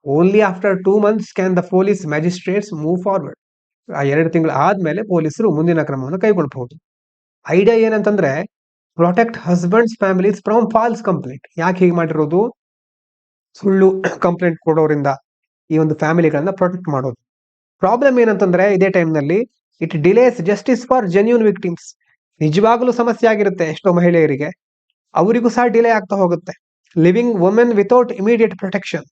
Only after 2 months can the police magistrates move forward. ಆ 2 ತಿಂಗಳು ಆದ್ಮೇಲೆ ಪೊಲೀಸರು ಮುಂದಿನ ಕ್ರಮವನ್ನು ಕೈಗೊಳ್ಳಬಹುದು. ಐಡಿಯಾ ಏನಂತಂದ್ರೆ, protect husbands families from false complaint. ಯಾಕೆ ಹೀಗೆ ಮಾಡಿರೋದು, ಸುಳ್ಳು ಕಂಪ್ಲೇಂಟ್ ಕೊಡೋರಿಂದ ಈ ಒಂದು ಫ್ಯಾಮಿಲಿಗಳನ್ನ ಪ್ರೊಟೆಕ್ಟ್ ಮಾಡೋದು. ಪ್ರಾಬ್ಲಮ್ ಏನಂತಂದ್ರೆ, ಇದೇ ಟೈಮ್ ನಲ್ಲಿ it delays justice for genuine victims. ನಿಜವಾಗ್ಲೂ ಸಮಸ್ಯೆ ಆಗಿರುತ್ತೆ ಎಷ್ಟೋ ಮಹಿಳೆಯರಿಗೆ, ಅವರಿಗೂ ಸಹ ಡಿಲೇ ಆಗ್ತಾ ಹೋಗುತ್ತೆ. Living women without immediate protection,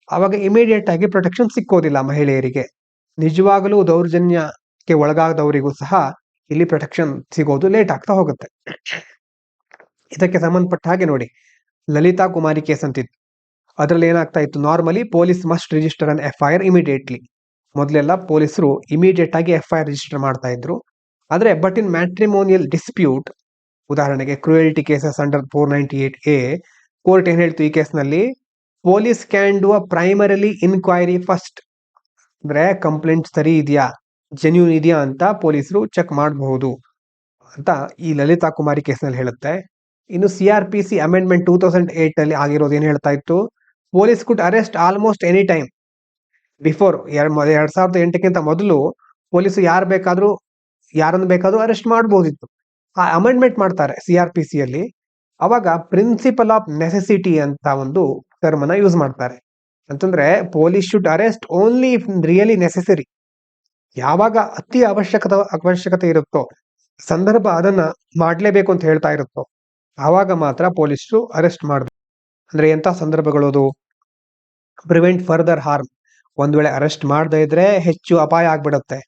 ಅವಾಗ ಇಮಿಡಿಯೇಟ್ ಆಗಿ ಪ್ರೊಟೆಕ್ಷನ್ ಸಿಕ್ಕೋದಿಲ್ಲ ಮಹಿಳೆಯರಿಗೆ. ನಿಜವಾಗಲೂ ದೌರ್ಜನ್ಯಕ್ಕೆ ಒಳಗಾದವರಿಗೂ ಸಹ ಇಲ್ಲಿ ಪ್ರೊಟೆಕ್ಷನ್ ಸಿಗೋದು ಲೇಟ್ ಆಗ್ತಾ ಹೋಗುತ್ತೆ. ಇದಕ್ಕೆ ಸಂಬಂಧಪಟ್ಟ ಹಾಗೆ ನೋಡಿ, ಲಲಿತಾ ಕುಮಾರಿ ಕೇಸ್ ಅಂತಿತ್ತು. ಅದರಲ್ಲಿ ಏನಾಗ್ತಾ ಇತ್ತು, ನಾರ್ಮಲಿ ಪೊಲೀಸ್ ಮಸ್ಟ್ ರಿಜಿಸ್ಟರ್ ಅನ್ FIR ಇಮಿಡಿಯೇಟ್ಲಿ. ಮೊದಲೆಲ್ಲ ಪೊಲೀಸರು ಇಮಿಡಿಯೇಟ್ ಆಗಿ FIR ರಿಜಿಸ್ಟರ್ ಮಾಡ್ತಾ ಇದ್ರು. ಆದ್ರೆ ಬಟ್ ಇನ್ ಮ್ಯಾಟ್ರಿಮೋನಿಯಲ್ ಡಿಸ್ಪ್ಯೂಟ್, ಉದಾಹರಣೆಗೆ cruelty cases under 498A, court ಏನ್ ಹೇಳ್ತು ಈ ಕೇಸ್ನಲ್ಲಿ, police can do a primarily inquiry first. ಅಂದ್ರೆ ಕಂಪ್ಲೇಂಟ್ ಸರಿ ಇದೆಯಾ, ಜೆನ್ಯೂನ್ ಇದೆಯಾ ಅಂತ ಪೊಲೀಸರು ಚೆಕ್ ಮಾಡಬಹುದು ಅಂತ ಈ ಲಲಿತಾ ಕುಮಾರಿ ಕೇಸ್ನಲ್ಲಿ ಹೇಳುತ್ತೆ. ಇನ್ನು CRPC ಅಮೆಂಡ್ಮೆಂಟ್ 2008 ಅಲ್ಲಿ ಆಗಿರೋದು ಏನ್ ಹೇಳ್ತಾ ಇತ್ತು, police could arrest almost any time. Before 2008ಕ್ಕಿಂತ ಮೊದಲು ಪೊಲೀಸರು ಯಾರನ್ನು ಬೇಕಾದ್ರೂ ಅರೆಸ್ಟ್ ಮಾಡಬಹುದಿತ್ತು. ಆ ಅಮೆಂಡ್ಮೆಂಟ್ ಮಾಡ್ತಾರೆ CRPC ಅಲ್ಲಿ. ಅವಾಗ ಪ್ರಿನ್ಸಿಪಲ್ ಆಫ್ ನೆಸೆಸಿಟಿ ಅಂತ ಒಂದು ಟರ್ಮ್ ಅನ್ನ ಯೂಸ್ ಮಾಡ್ತಾರೆ. ಅಂತಂದ್ರೆ police should arrest only if really necessary. ಯಾವಾಗ ಅತಿ ಅವಶ್ಯಕತೆ ಇರುತ್ತೋ, ಸಂದರ್ಭ ಅದನ್ನ ಮಾಡ್ಲೇಬೇಕು ಅಂತ ಹೇಳ್ತಾ ಇರುತ್ತೋ, ಆವಾಗ ಮಾತ್ರ ಪೊಲೀಸರು ಅರೆಸ್ಟ್ ಮಾಡಬೇಕು. ಅಂದ್ರೆ ಎಂತ ಸಂದರ್ಭಗಳದು, ಪ್ರಿವೆಂಟ್ ಫರ್ದರ್ ಹಾರ್ಮ್. ಒಂದ್ ವೇಳೆ ಅರೆಸ್ಟ್ ಮಾಡದೇ ಇದ್ರೆ ಹೆಚ್ಚು ಅಪಾಯ ಆಗ್ಬಿಡುತ್ತೆ,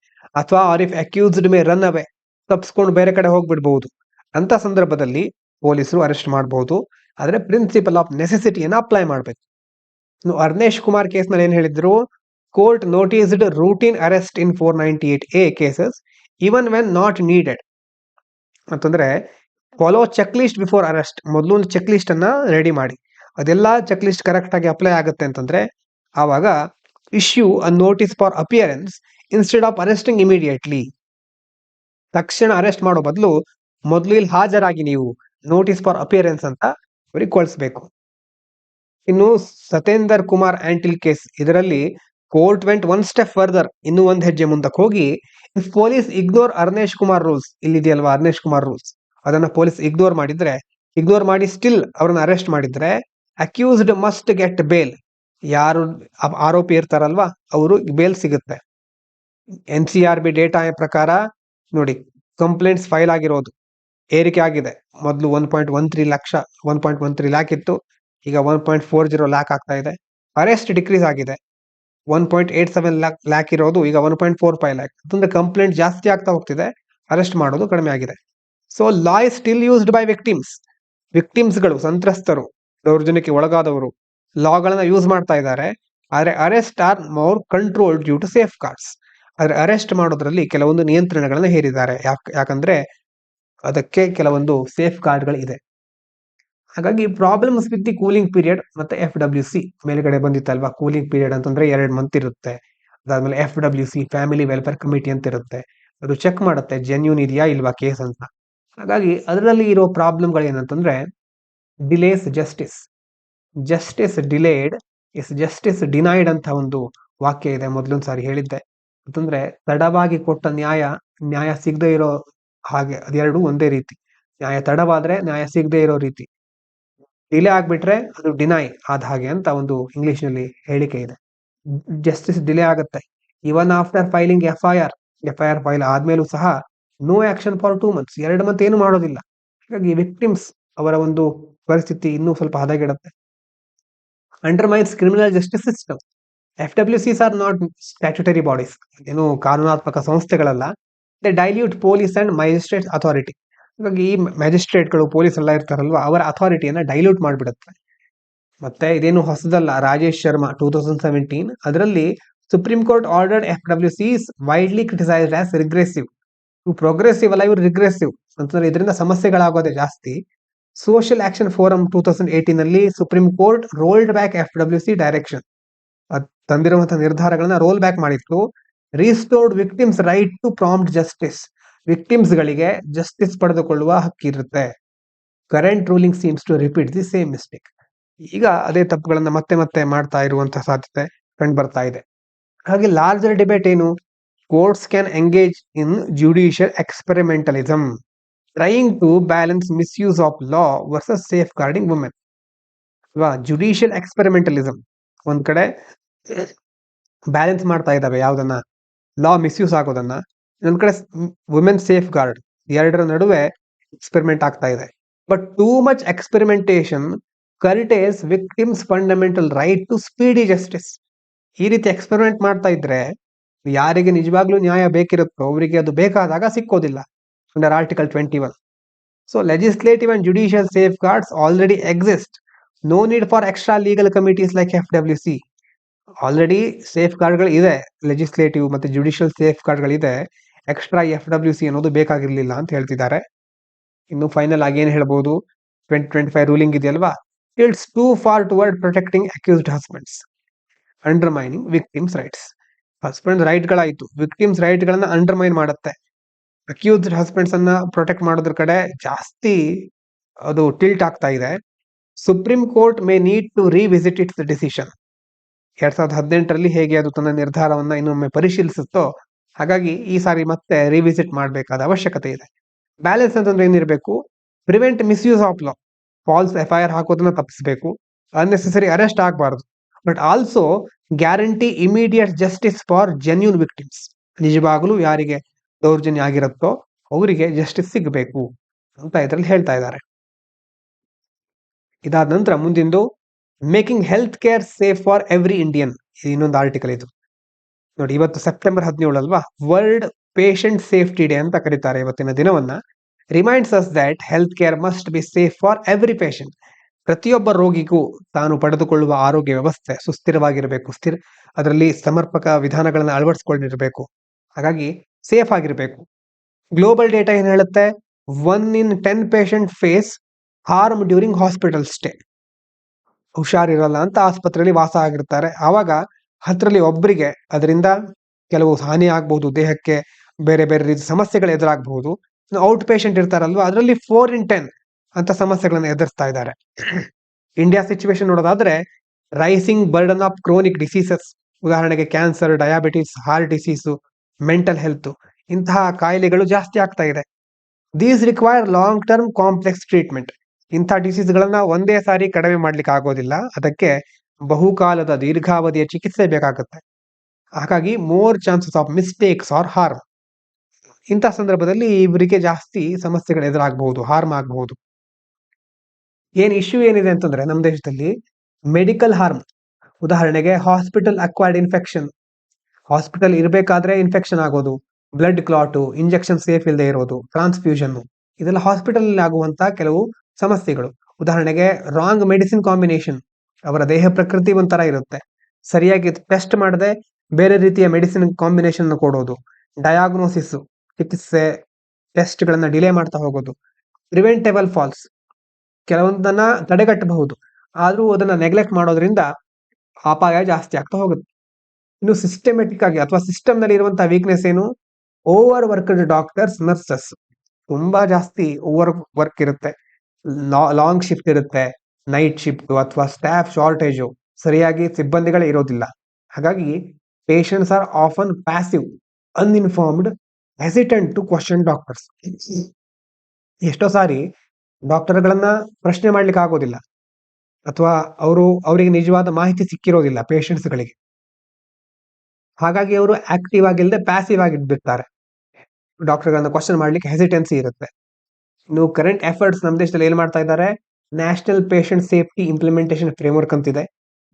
ಅಥವಾ or if accused may run away, ತಪ್ಪಿಸ್ಕೊಂಡು ಬೇರೆ ಕಡೆ ಹೋಗ್ಬಿಡ್ಬಹುದು. ಅಂತ ಸಂದರ್ಭದಲ್ಲಿ ಪೊಲೀಸರು ಅರೆಸ್ಟ್ ಮಾಡಬಹುದು. ಆದ್ರೆ ಪ್ರಿನ್ಸಿಪಲ್ ಆಫ್ ನೆಸೆಸಿಟಿಯನ್ನು ಅಪ್ಲೈ ಮಾಡಬೇಕು. ಇನ್ನು ಅರ್ನೇಶ್ ಕುಮಾರ್ ಕೇಸ್ ನಲ್ಲಿ ಏನ್ ಹೇಳಿದ್ರು, court noticed routine arrest in 498A cases even when not needed. ಅಂತಂದ್ರೆ follow checklist before arrest. ಮೊದಲು ಒಂದು ಚೆಕ್ ಲಿಸ್ಟ್ ಅನ್ನ ರೆಡಿ ಮಾಡಿ, ಅದೆಲ್ಲ ಚೆಕ್ ಲಿಸ್ಟ್ ಕರೆಕ್ಟ್ ಆಗಿ ಅಪ್ಲೈ ಆಗುತ್ತೆ ಅಂತಂದ್ರೆ ಆವಾಗ issue a notice for appearance instead of arresting immediately. ತಕ್ಷಣ ಅರೆಸ್ಟ್ ಮಾಡೋ ಬದಲು ಮೊದಲು ಇಲ್ಲಿ ಹಾಜರಾಗಿ ನೀವು ನೋಟಿಸ್ ಫಾರ್ ಅಪಿಯರೆನ್ಸ್ ಅಂತ ಅವ್ರಿಗೆ ಕಳಿಸ್ಬೇಕು. ಇನ್ನು ಸತೇಂದರ್ ಕುಮಾರ್ ಆಂಟಿಲ್ ಕೇಸ್, ಇದರಲ್ಲಿ ಕೋರ್ಟ್ ವೆಂಟ್ 1 step ಫರ್ದರ್, ಇನ್ನೂ ಒಂದ್ ಹೆಜ್ಜೆ ಮುಂದಕ್ಕೆ ಹೋಗಿ, if police ignore Arnesh Kumar rules, ಇಲ್ಲಿದೆಯಲ್ವಾ ಅರ್ನೇಶ್ ಕುಮಾರ್ ರೂಲ್ಸ್, ಅದನ್ನ ಪೊಲೀಸ್ ಇಗ್ನೋರ್ ಮಾಡಿ ಸ್ಟಿಲ್ ಅವ್ರನ್ನ ಅರೆಸ್ಟ್ ಮಾಡಿದ್ರೆ, ಅಕ್ಯೂಸ್ಡ್ ಮಸ್ಟ್ ಗೆಟ್ ಬೇಲ್. ಯಾರು ಆರೋಪಿ ಇರ್ತಾರಲ್ವಾ ಅವರು ಬೇಲ್ ಸಿಗುತ್ತೆ. NCRB ಡೇಟಾ ಪ್ರಕಾರ ನೋಡಿ, ಕಂಪ್ಲೇಂಟ್ಸ್ ಫೈಲ್ ಆಗಿರೋದು ಏರಿಕೆ ಆಗಿದೆ. ಮೊದಲು 1.13 ಲ್ಯಾಕ್ ಇತ್ತು, ಈಗ 1.40 ಲ್ಯಾಕ್ ಆಗ್ತಾ ಇದೆ. ಅರೆಸ್ಟ್ ಡಿಕ್ರೀಸ್ ಆಗಿದೆ, 1.87 ಲ್ಯಾಕ್ ಇರೋದು ಈಗ 1.45 ಲ್ಯಾಕ್. ಅಂತಂದ್ರೆ ಕಂಪ್ಲೇಂಟ್ ಜಾಸ್ತಿ ಆಗ್ತಾ ಹೋಗ್ತಿದೆ, ಅರೆಸ್ಟ್ ಮಾಡೋದು ಕಡಿಮೆ ಆಗಿದೆ. So law is still used by ವಿಕ್ಟಿಮ್ಸ್ಗಳು, ಸಂತ್ರಸ್ತರು, ದೌರ್ಜನ್ಯಕ್ಕೆ ಒಳಗಾದವರು ಲಾಗಳನ್ನ ಯೂಸ್ ಮಾಡ್ತಾ ಇದ್ದಾರೆ. ಆದ್ರೆ arrest are more control due to safeguards. ಆದ್ರೆ ಅರೆಸ್ಟ್ ಮಾಡೋದ್ರಲ್ಲಿ ಕೆಲವೊಂದು ನಿಯಂತ್ರಣಗಳನ್ನ ಹೇರಿದ್ದಾರೆ. ಯಾಕಂದ್ರೆ ಅದಕ್ಕೆ ಕೆಲವೊಂದು ಸೇಫ್ ಗಾರ್ಡ್ಗಳು ಇದೆ. ಹಾಗಾಗಿ problems with the cooling period ಮತ್ತೆ FWC ಮೇಲ್ಗಡೆ ಬಂದಿತ್ತಲ್ವಾ. ಕೂಲಿಂಗ್ ಪೀರಿಯಡ್ ಅಂತಂದ್ರೆ 2 month ಇರುತ್ತೆ. ಅದಾದ್ಮೇಲೆ FWC ಫ್ಯಾಮಿಲಿ ವೆಲ್ಫೇರ್ ಕಮಿಟಿ ಅಂತ ಇರುತ್ತೆ, ಅದು ಚೆಕ್ ಮಾಡುತ್ತೆ ಜೆನ್ಯೂನ್ ಇದೆಯಾ ಇಲ್ವಾ ಕೇಸ್ ಅಂತ. ಹಾಗಾಗಿ ಅದರಲ್ಲಿ ಇರೋ ಪ್ರಾಬ್ಲಮ್ಗಳು ಏನಂತಂದ್ರೆ, delays justice delayed is justice denied ಅಂತ ಒಂದು ವಾಕ್ಯ ಇದೆ, ಮೊದಲೊಂದು ಸಾರಿ ಹೇಳಿದ್ದೆ. ಅಂತಂದ್ರೆ ತಡವಾಗಿ ಕೊಟ್ಟ ನ್ಯಾಯ ಸಿಗದೆ ಇರೋ ಹಾಗೆ, ಅದೆರಡು ಒಂದೇ ರೀತಿ. ನ್ಯಾಯ ತಡವಾದ್ರೆ ನ್ಯಾಯ ಸಿಗದೆ ಇರೋ ರೀತಿ, ಡಿಲೇ ಆಗ್ಬಿಟ್ರೆ ಅದು ಡಿನೈ ಆದ ಹಾಗೆ ಅಂತ ಒಂದು ಇಂಗ್ಲಿಷ್ ನಲ್ಲಿ ಹೇಳಿಕೆ ಇದೆ. ಜಸ್ಟಿಸ್ ಡಿಲೇ ಆಗುತ್ತೆ even after filing FIR file ಆದ್ಮೇಲೂ ಸಹ no action for 2 months, 2 month ಏನು ಮಾಡೋದಿಲ್ಲ. ಹಾಗಾಗಿ ವಿಕ್ಟಿಮ್ಸ್ ಅವರ ಒಂದು ಪರಿಸ್ಥಿತಿ ಇನ್ನೂ ಸ್ವಲ್ಪ ಹದಗೆಡುತ್ತೆ. Undermines criminal justice system. FWCs are not statutory bodies, ಏನು ಕಾನೂನಾತ್ಮಕ ಸಂಸ್ಥೆಗಳಲ್ಲ. They dilute police and magistrate authority. ಹಾಗಾಗಿ ಈ ಮ್ಯಾಜಿಸ್ಟ್ರೇಟ್ಗಳು ಪೊಲೀಸ್ ಎಲ್ಲ ಇರ್ತಾರಲ್ವಾ, ಅವರ ಅಥಾರಿಟಿಯನ್ನ ಡೈಲ್ಯೂಟ್ ಮಾಡಿಬಿಡುತ್ತೆ. ಮತ್ತೆ ಇದೇನು ಹೊಸದಲ್ಲ. ರಾಜೇಶ್ ಶರ್ಮಾ 2017 ಅದರಲ್ಲಿ supreme court ordered FWCs widely criticised as regressive. ಇವು ಪ್ರೋಗ್ರೆಸಿವ್ ಅಲ್ಲ, ಇವರು ರಿಗ್ರೆಸಿವ್ ಅಂತಂದ್ರೆ ಇದರಿಂದ ಸಮಸ್ಯೆಗಳಾಗೋದೇ ಜಾಸ್ತಿ. ಸೋಷಿಯಲ್ ಆಕ್ಷನ್ ಫೋರಂ 2018 ಅಲ್ಲಿ supreme court rolled back FWC direction. ತಂದಿರುವಂತಹ ನಿರ್ಧಾರಗಳನ್ನ ರೋಲ್ ಬ್ಯಾಕ್ ಮಾಡಿತ್ತು. Restored victims right to prompt justice. Victims ಗಳಿಗೆ ಜಸ್ಟಿಸ್ ಪಡೆದುಕೊಳ್ಳುವ ಹಕ್ಕಿರುತ್ತೆ. Current ruling seems to repeat the same mistake. ಈಗ ಅದೇ ತಪ್ಪುಗಳನ್ನ ಮತ್ತೆ ಮತ್ತೆ ಮಾಡ್ತಾ ಇರುವಂತಹ ಸಾಧ್ಯತೆ ಕಂಡು ಬರ್ತಾ ಇದೆ. ಹಾಗೆ ಲಾರ್ಜರ್ ಡಿಬೇಟ್ ಏನು? Courts can engage in judicial experimentalism, trying to balance misuse of law versus safeguarding women. ಅಲ್ವಾ? ಜುಡಿಷಿಯಲ್ ಎಕ್ಸ್ಪೆರಿಮೆಂಟಲಿಸಮ್ ಒಂದ್ ಕಡೆ ಬ್ಯಾಲೆನ್ಸ್ ಮಾಡ್ತಾ ಇದ್ದಾವೆ ಯಾವ್ದನ್ನ, ಲಾ ಮಿಸ್ಯೂಸ್ ಆಗೋದನ್ನ, ಇನ್ನೊಂದ್ ಕಡೆ ವುಮೆನ್ ಸೇಫ್ ಗಾರ್ಡ್. ಎರಡರ ನಡುವೆ ಎಕ್ಸ್ಪೆರಿಮೆಂಟ್ ಆಗ್ತಾ ಇದೆ. But too much experimentation curtails victims fundamental right to speedy justice. ಈ ರೀತಿ ಎಕ್ಸ್ಪೆರಿಮೆಂಟ್ ಮಾಡ್ತಾ ಇದ್ರೆ ಯಾರಿಗೆ ನಿಜವಾಗ್ಲೂ ನ್ಯಾಯ ಬೇಕಿರುತ್ತೋ ಅವರಿಗೆ ಅದು ಬೇಕಾದಾಗ ಸಿಕ್ಕೋದಿಲ್ಲ under article 21. So legislative and judicial safeguards already exist. No need for extra legal committees like FWC. Already ಸೇಫ್ ಗಾರ್ಡ್ಗಳು ಇದೆ, ಲೆಜಿಸ್ಲೇಟಿವ್ ಮತ್ತೆ ಜುಡಿಷಿಯಲ್ ಸೇಫ್ ಗಾರ್ಡ್ಗಳಿದೆ. ಎಕ್ಸ್ಟ್ರಾ FWC ಅನ್ನೋದು ಬೇಕಾಗಿರ್ಲಿಲ್ಲ ಅಂತ ಹೇಳ್ತಿದ್ದಾರೆ. ಇನ್ನು ಫೈನಲ್ ಆಗಿ ಏನ್ ಹೇಳ್ಬೋದು? 2025 ರೂಲಿಂಗ್ ಇದೆಯಲ್ವಾ, it's too far toward protecting accused husbands, undermining victims rights. Husband right ಗಳಾಯ್ತು, ವಿಕ್ಟಿಮ್ಸ್ ರೈಟ್ ಗಳನ್ನ ಅಂಡರ್ಮೈನ್ ಮಾಡುತ್ತೆ. ಅಕ್ಯೂಸ್ಡ್ ಹಸ್ಬೆಂಡ್ಸ್ ಅನ್ನ ಪ್ರೊಟೆಕ್ಟ್ ಮಾಡೋದ್ರ ಕಡೆ ಜಾಸ್ತಿ ಅದು ಟಿಲ್ಟ್ ಆಗ್ತಾ ಇದೆ. Supreme court may need to revisit its decision. 2018ರಲ್ಲಿ ಹೇಗೆ ಅದು ತನ್ನ ನಿರ್ಧಾರವನ್ನ ಇನ್ನೊಮ್ಮೆ ಪರಿಶೀಲಿಸುತ್ತೋ ಹಾಗಾಗಿ ಈ ಸಾರಿ ಮತ್ತೆ ರಿವಿಸಿಟ್ ಮಾಡಬೇಕಾದ ಅವಶ್ಯಕತೆ ಇದೆ. ಬ್ಯಾಲೆನ್ಸ್ ಅಂತಂದ್ರೆ ಏನಿರಬೇಕು? Prevent misuse of law. False FIR ಹಾಕೋದನ್ನ ತಪ್ಪಿಸಬೇಕು, ಅನ್ನೆಸೆಸರಿ ಅರೆಸ್ಟ್ ಆಗಬಾರದು. But also guarantee immediate justice for genuine victims. ನಿಜವಾಗ್ಲೂ ಯಾರಿಗೆ ದೌರ್ಜನ್ಯ ಆಗಿರುತ್ತೋ ಅವರಿಗೆ ಜಸ್ಟಿಸ್ ಸಿಗಬೇಕು ಅಂತ ಇದರಲ್ಲಿ ಹೇಳ್ತಾ ಇದ್ದಾರೆ. ಇದಾದ ನಂತರ ಮುಂದಿಂದು making health care safe for every Indian. ಇನ್ನೊಂದು ಆರ್ಟಿಕಲ್ ಇದು ನೋಡಿ. ಇವತ್ತು ಸೆಪ್ಟೆಂಬರ್ 17 ಅಲ್ವಾ, ವರ್ಲ್ಡ್ ಪೇಷಂಟ್ ಸೇಫ್ಟಿ ಡೇ ಅಂತ ಕರೀತಾರೆ ಇವತ್ತಿನ ದಿನವನ್ನ. Reminds us that health care must be safe for every patient. ಪ್ರತಿಯೊಬ್ಬ ರೋಗಿಗೂ ತಾನು ಪಡೆದುಕೊಳ್ಳುವ ಆರೋಗ್ಯ ವ್ಯವಸ್ಥೆ ಸುಸ್ಥಿರವಾಗಿರಬೇಕು, ಅದರಲ್ಲಿ ಸಮರ್ಪಕ ವಿಧಾನಗಳನ್ನ ಅಳವಡಿಸಿಕೊಂಡಿರಬೇಕು. ಹಾಗಾಗಿ ಸೇಫ್ ಆಗಿರಬೇಕು. ಗ್ಲೋಬಲ್ ಡೇಟಾ ಏನ್ ಹೇಳುತ್ತೆ? 1 in 10 patient face harm during hospital stay. ಹುಷಾರಿರಲ್ಲ ಅಂತ ಆಸ್ಪತ್ರೆಯಲ್ಲಿ ವಾಸ ಆಗಿರ್ತಾರೆ. ಆವಾಗ 10ರಲ್ಲಿ ಒಬ್ಬರಿಗೆ ಅದರಿಂದ ಕೆಲವು ಹಾನಿ ಆಗ್ಬಹುದು, ದೇಹಕ್ಕೆ ಬೇರೆ ಬೇರೆ ರೀತಿ ಸಮಸ್ಯೆಗಳು ಎದುರಾಗಬಹುದು. ಔಟ್ ಪೇಷಂಟ್ ಇರ್ತಾರಲ್ವಾ, ಅದರಲ್ಲಿ 4 in 10 ಅಂತ ಸಮಸ್ಯೆಗಳನ್ನ ಎದುರಿಸ್ತಾ ಇದ್ದಾರೆ. ಇಂಡಿಯಾ ಸಿಚುವೇಶನ್ ನೋಡೋದಾದ್ರೆ rising burden of chronic diseases, ಉದಾಹರಣೆಗೆ cancer, diabetes, heart disease, mental health, ಇಂತಹ ಕಾಯಿಲೆಗಳು ಜಾಸ್ತಿ ಆಗ್ತಾ ಇದೆ. These require long term complex treatment. ಇಂಥ ಡಿಸೀಸ್ಗಳನ್ನ ಒಂದೇ ಸಾರಿ ಕಡಿಮೆ ಮಾಡ್ಲಿಕ್ಕೆ ಆಗೋದಿಲ್ಲ, ಅದಕ್ಕೆ ಬಹುಕಾಲದ ದೀರ್ಘಾವಧಿಯ ಚಿಕಿತ್ಸೆ ಬೇಕಾಗುತ್ತೆ. ಹಾಗಾಗಿ more chances of mistakes or harm. ಇಂಥ ಸಂದರ್ಭದಲ್ಲಿ ಇವರಿಗೆ ಜಾಸ್ತಿ ಸಮಸ್ಯೆಗಳು ಎದುರಾಗಬಹುದು, ಹಾರ್ಮ್ ಆಗಬಹುದು. ಏನ್ ಇಶ್ಯೂ ಏನಿದೆ ಅಂತಂದ್ರೆ ನಮ್ಮ ದೇಶದಲ್ಲಿ ಮೆಡಿಕಲ್ ಹಾರ್ಮ್, ಉದಾಹರಣೆಗೆ ಹಾಸ್ಪಿಟಲ್ ಅಕ್ವೈರ್ಡ್ ಇನ್ಫೆಕ್ಷನ್. ಹಾಸ್ಪಿಟಲ್ ಇರಬೇಕಾದ್ರೆ ಇನ್ಫೆಕ್ಷನ್ ಆಗೋದು, ಬ್ಲಡ್ ಕ್ಲಾಟು, ಇಂಜೆಕ್ಷನ್ ಸೇಫ್ ಇಲ್ಲದೆ ಇರೋದು, ಟ್ರಾನ್ಸ್ಫ್ಯೂಷನ್, ಇದೆಲ್ಲ ಹಾಸ್ಪಿಟಲ್ ಆಗುವಂತ ಕೆಲವು ಸಮಸ್ಯೆಗಳು. ಉದಾಹರಣೆಗೆ ರಾಂಗ್ ಮೆಡಿಸಿನ್ ಕಾಂಬಿನೇಷನ್, ಅವರ ದೇಹ ಪ್ರಕೃತಿ ಒಂಥರ ಇರುತ್ತೆ, ಸರಿಯಾಗಿ ಟೆಸ್ಟ್ ಮಾಡದೆ ಬೇರೆ ರೀತಿಯ ಮೆಡಿಸಿನ್ ಕಾಂಬಿನೇಷನ್ ಕೊಡೋದು, ಡಯಾಗ್ನೋಸಿಸ್, ಚಿಕಿತ್ಸೆ ಟೆಸ್ಟ್ ಗಳನ್ನ ಡಿಲೇ ಮಾಡ್ತಾ ಹೋಗೋದು, ಪ್ರಿವೆಂಟೇಬಲ್ ಫಾಲ್ಸ್, ಕೆಲವೊಂದನ್ನ ತಡೆಗಟ್ಟಬಹುದು ಆದ್ರೂ ಅದನ್ನ ನೆಗ್ಲೆಕ್ಟ್ ಮಾಡೋದ್ರಿಂದ ಅಪಾಯ ಜಾಸ್ತಿ ಆಗ್ತಾ ಹೋಗುತ್ತೆ. ಇನ್ನು ಸಿಸ್ಟಮೆಟಿಕ್ ಆಗಿ ಅಥವಾ ಸಿಸ್ಟಮ್ ನಲ್ಲಿ ಇರುವಂತಹ ವೀಕ್ನೆಸ್ ಏನು? ಓವರ್ ವರ್ಕ್ಡ್ ಡಾಕ್ಟರ್ಸ್, ನರ್ಸಸ್, ತುಂಬಾ ಜಾಸ್ತಿ ಓವರ್ ವರ್ಕ್ ಇರುತ್ತೆ, ಲಾಂಗ್ ಶಿಫ್ಟ್ ಇರುತ್ತೆ, ನೈಟ್ ಶಿಫ್ಟ್ ಅಥವಾ ಸ್ಟಾಫ್ ಶಾರ್ಟೇಜು, ಸರಿಯಾಗಿ ಸಿಬ್ಬಂದಿಗಳೇ ಇರೋದಿಲ್ಲ. ಹಾಗಾಗಿ patients are often passive, uninformed, hesitant to question doctors. ಎಷ್ಟೋ ಸಾರಿ ಡಾಕ್ಟರ್ಗಳನ್ನ ಪ್ರಶ್ನೆ ಮಾಡ್ಲಿಕ್ಕೆ ಆಗೋದಿಲ್ಲ ಅಥವಾ ಅವರಿಗೆ ನಿಜವಾದ ಮಾಹಿತಿ ಸಿಕ್ಕಿರೋದಿಲ್ಲ ಪೇಷಂಟ್ಸ್ಗಳಿಗೆ. ಹಾಗಾಗಿ ಅವರು ಆಕ್ಟಿವ್ ಆಗಿಲ್ಲದೆ ಪ್ಯಾಸಿವ್ ಆಗಿರ್ತಾರೆ. ಡಾಕ್ಟರ್ಗಳನ್ನ ಕ್ವಶನ್ ಮಾಡ್ಲಿಕ್ಕೆ ಹೆಸಿಟೆನ್ಸಿ ಇರುತ್ತೆ. ಇನ್ನು ಕರೆಂಟ್ ಎಫರ್ಟ್ಸ್ ನಮ್ಮ ದೇಶದಲ್ಲಿ ಏನ್ ಮಾಡ್ತಾ ಇದ್ದಾರೆ? National patient safety implementation framework ಅಂತಿದೆ.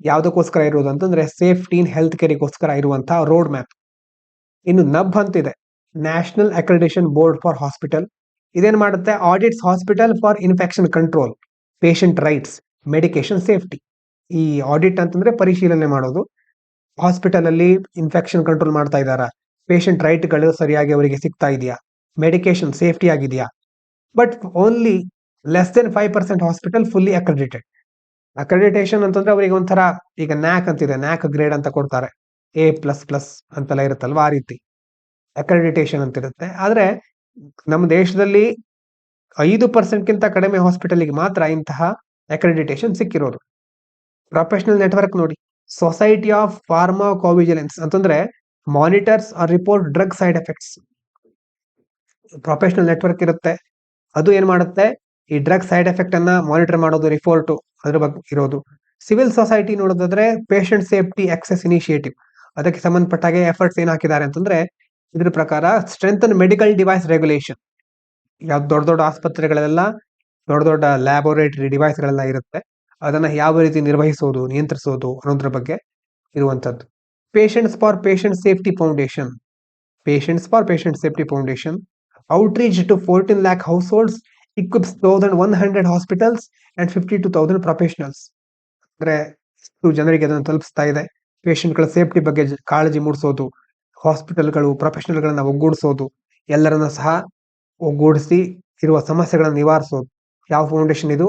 ಯಾವುದಕ್ಕೋಸ್ಕರ ಇರೋದು ಅಂತಂದ್ರೆ ಸೇಫ್ಟಿ ಇನ್ ಹೆಲ್ತ್ ಕೇರಿಗೋಸ್ಕರ ಇರುವಂತಹ ರೋಡ್ ಮ್ಯಾಪ್. ಇನ್ನು ನಬ್ ಅಂತಿದೆ, national accreditation board for hospital. ಇದೇನ್ ಮಾಡುತ್ತೆ, audits hospital for infection control, patient rights, medication safety. ಈ ಆಡಿಟ್ ಅಂತಂದ್ರೆ ಪರಿಶೀಲನೆ ಮಾಡೋದು, ಹಾಸ್ಪಿಟಲ್ ಅಲ್ಲಿ ಇನ್ಫೆಕ್ಷನ್ ಕಂಟ್ರೋಲ್ ಮಾಡ್ತಾ ಇದ್ದಾರಾ, ಪೇಷಂಟ್ ರೈಟ್ಗಳು ಸರಿಯಾಗಿ ಅವರಿಗೆ ಸಿಗ್ತಾ ಇದೆಯಾ, ಮೆಡಿಕೇಶನ್ ಸೇಫ್ಟಿ ಆಗಿದೆಯಾ. But only less than 5% hospital fully accredited. Accreditation ಅಂತಂದ್ರೆ ಅವರಿಗೆ ಒಂಥರ, ಈಗ ನ್ಯಾಕ್ ಅಂತಿದೆ, ನ್ಯಾಕ್ ಗ್ರೇಡ್ ಅಂತ ಕೊಡ್ತಾರೆ, A++ ಅಂತೆಲ್ಲ ಇರುತ್ತಲ್ವಾ, ಆ ರೀತಿ ಅಕ್ರೆಡಿಟೇಷನ್ ಅಂತ ಇರುತ್ತೆ. ಆದ್ರೆ ನಮ್ಮ ದೇಶದಲ್ಲಿ 5%ಗಿಂತ ಕಡಿಮೆ ಹಾಸ್ಪಿಟಲ್ಗೆ ಮಾತ್ರ ಇಂತಹ ಅಕ್ರೆಡಿಟೇಷನ್ ಸಿಕ್ಕಿರೋದು. ಪ್ರೊಫೆಷನಲ್ ನೆಟ್ವರ್ಕ್ ನೋಡಿ, ಸೊಸೈಟಿ ಆಫ್ ಫಾರ್ಮಾಕೋವಿಜಿಲೆನ್ಸ್ ಅಂತಂದ್ರೆ monitors or report drug side effects. Professional network ಇರುತ್ತೆ, ಅದು ಏನ್ ಮಾಡುತ್ತೆ, ಈ ಡ್ರಗ್ ಸೈಡ್ ಎಫೆಕ್ಟ್ ಅನ್ನ ಮಾನಿಟರ್ ಮಾಡೋದು, ರಿಪೋರ್ಟ್ ಅದ್ರ ಬಗ್ಗೆ ಇರೋದು. ಸಿವಿಲ್ ಸೊಸೈಟಿ ನೋಡೋದಾದ್ರೆ ಪೇಷಂಟ್ ಸೇಫ್ಟಿ ಆಕ್ಸೆಸ್ ಇನಿಷಿಯೇಟಿವ್, ಅದಕ್ಕೆ ಸಂಬಂಧಪಟ್ಟಾಗೆ ಎಫರ್ಟ್ಸ್ ಏನ್ ಹಾಕಿದ್ದಾರೆ ಅಂತಂದ್ರೆ, ಇದ್ರ ಪ್ರಕಾರ ಸ್ಟ್ರೆಂಥನ್ ಮೆಡಿಕಲ್ ಡಿವೈಸ್ ರೆಗ್ಯುಲೇಷನ್. ಯಾವ್ದು ದೊಡ್ಡ ದೊಡ್ಡ ಆಸ್ಪತ್ರೆಗಳೆಲ್ಲ ದೊಡ್ಡ ದೊಡ್ಡ ಲ್ಯಾಬೋರೇಟರಿ ಡಿವೈಸ್ಗಳೆಲ್ಲ ಇರುತ್ತೆ, ಅದನ್ನ ಯಾವ ರೀತಿ ನಿರ್ವಹಿಸೋದು, ನಿಯಂತ್ರಿಸೋದು ಅನ್ನೋದ್ರ ಬಗ್ಗೆ ಇರುವಂತದ್ದು. Patients for patient safety foundation, patients for patient safety foundation outreach to 14 lakh households, equips 1100 hospitals and 52,000 professionals. ಅಂದ್ರೆ ಇಷ್ಟು ಜನರಿಗೆ ಅದನ್ನು ತಲುಪಿಸ್ತಾ ಇದೆ. ಪೇಷಂಟ್ಗಳ ಸೇಫ್ಟಿ ಬಗ್ಗೆ ಕಾಳಜಿ ಮೂಡಿಸೋದು, ಹಾಸ್ಪಿಟಲ್ಗಳು ಪ್ರೊಫೆಷನಲ್ಗಳನ್ನ ಒಗ್ಗೂಡಿಸೋದು, ಎಲ್ಲರನ್ನ ಸಹ ಒಗ್ಗೂಡಿಸಿ ಇರುವ ಸಮಸ್ಯೆಗಳನ್ನು ನಿವಾರಿಸೋದು. ಯಾವ ಫೌಂಡೇಶನ್ ಇದು?